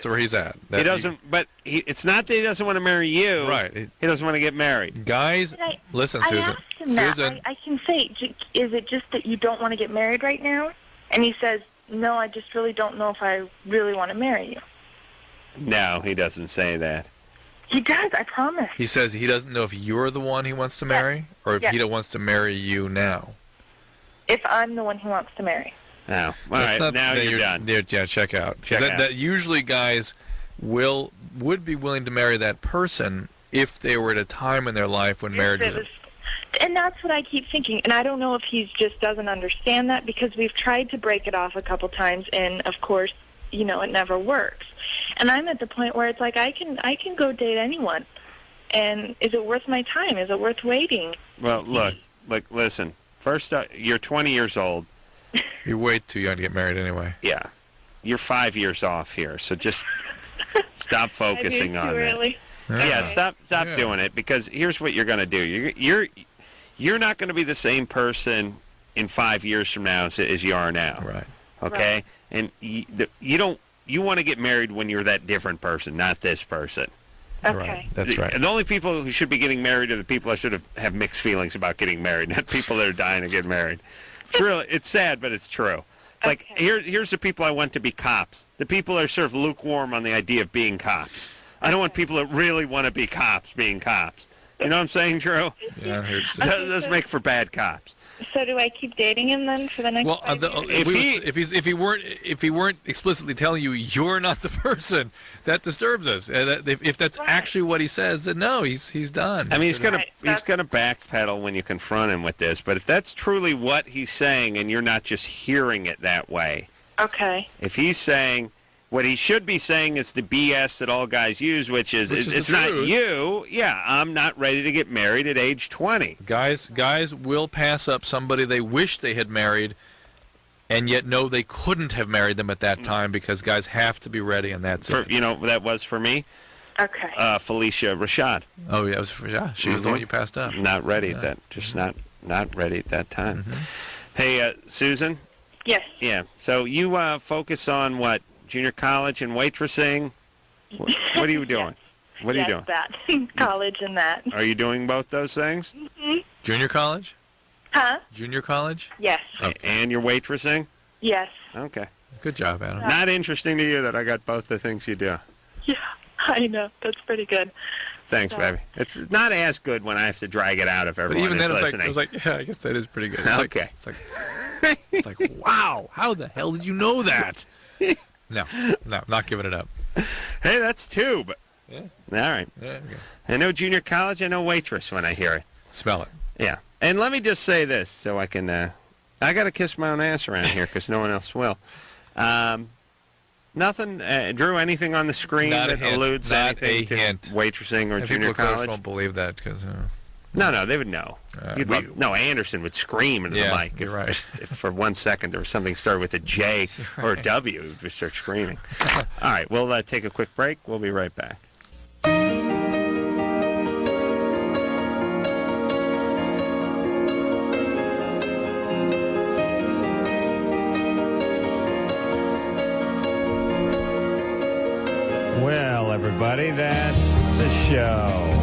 where he's at. He doesn't, but it's not that he doesn't want to marry you. Right. He doesn't want to get married. Guys, listen, Susan. I asked him that. I can say, is it just that you don't want to get married right now? And he says, no, I just really don't know if I really want to marry you. No, he doesn't say that. He does, I promise. He says he doesn't know if you're the one he wants to marry, or if he wants to marry you now. If I'm the one he wants to marry. Oh, all right. Now you're done. Yeah, check out. That usually guys would be willing to marry that person if they were at a time in their life when marriage was... And that's what I keep thinking. And I don't know if he just doesn't understand that, because we've tried to break it off a couple times, and of course, it never works. And I'm at the point where it's like I can go date anyone. And is it worth my time? Is it worth waiting? Well, look, listen. First, you're 20 years old. You're way too young to get married anyway. Yeah. You're 5 years off here, so just stop focusing on that. Yeah, stop doing it, because here's what you're going to do. You're not going to be the same person in 5 years from now as you are now. Right. Okay? Right. And you want to get married when you're that different person, not this person. Okay. Right. That's right. The only people who should be getting married are the people that should have mixed feelings about getting married, not people that are dying to get married. It's sad, but it's true. It's like, here's the people I want to be cops. The people that are sort of lukewarm on the idea of being cops. I don't want people that really want to be cops being cops. You know what I'm saying, Drew? Yeah, Those make for bad cops. So do I keep dating him then for the next 5 years? If he weren't explicitly telling you you're not the person, that disturbs us. And if that's actually what he says, then no, he's done. I mean, he's gonna backpedal when you confront him with this. But if that's truly what he's saying, and you're not just hearing it that way, okay. If he's saying what he should be saying is the BS that all guys use, which is it's not you. Yeah, I'm not ready to get married at age 20. Guys will pass up somebody they wish they had married, and yet know they couldn't have married them at that time, because guys have to be ready, and that's it. You know, that was for me. Okay. Felicia Rashad. Oh, yeah, she was the one you passed up. Not ready at that. Just not ready at that time. Mm-hmm. Hey, Susan. Yes. Yeah. So you focus on what? Junior college and waitressing? What are you doing? What are you doing? That. College and that. Are you doing both those things? Mm-hmm. Junior college? Huh? Junior college? Yes. Okay. And you're waitressing? Yes. Okay. Good job, Adam. Not interesting to you that I got both the things you do. Yeah, I know. That's pretty good. Thanks, baby. It's not as good when I have to drag it out if everyone but even is then, listening. it was like, yeah, I guess that is pretty good. Okay. It's like, wow, how the hell did you know that? No, not giving it up. Hey, that's two. But yeah. All right. Yeah, okay. I know junior college. I know waitress when I hear it. Smell it. Yeah. And let me just say this, so I can. I got to kiss my own ass around here because no one else will. Nothing, Drew. Anything on the screen that alludes anything to waitressing or junior college? People won't believe that because. No, they would know. Anderson would scream into the mic. You're right. If for 1 second there was something started with a J or a W, he would just start screaming. All right, we'll take a quick break. We'll be right back. Well, everybody, that's the show.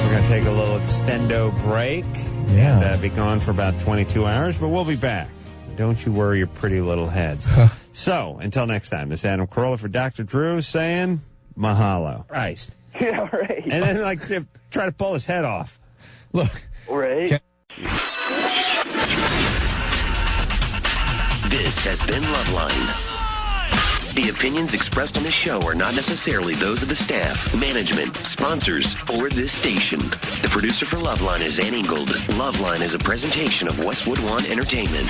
We're going to take a little extendo break and be gone for about 22 hours, but we'll be back. Don't you worry your pretty little heads. So, until next time, this is Adam Carolla for Dr. Drew saying mahalo. Christ. Yeah, right. And then, try to pull his head off. Look. Right. This has been Loveline. The opinions expressed on this show are not necessarily those of the staff, management, sponsors, or this station. The producer for Loveline is Ann Ingold. Loveline is a presentation of Westwood One Entertainment.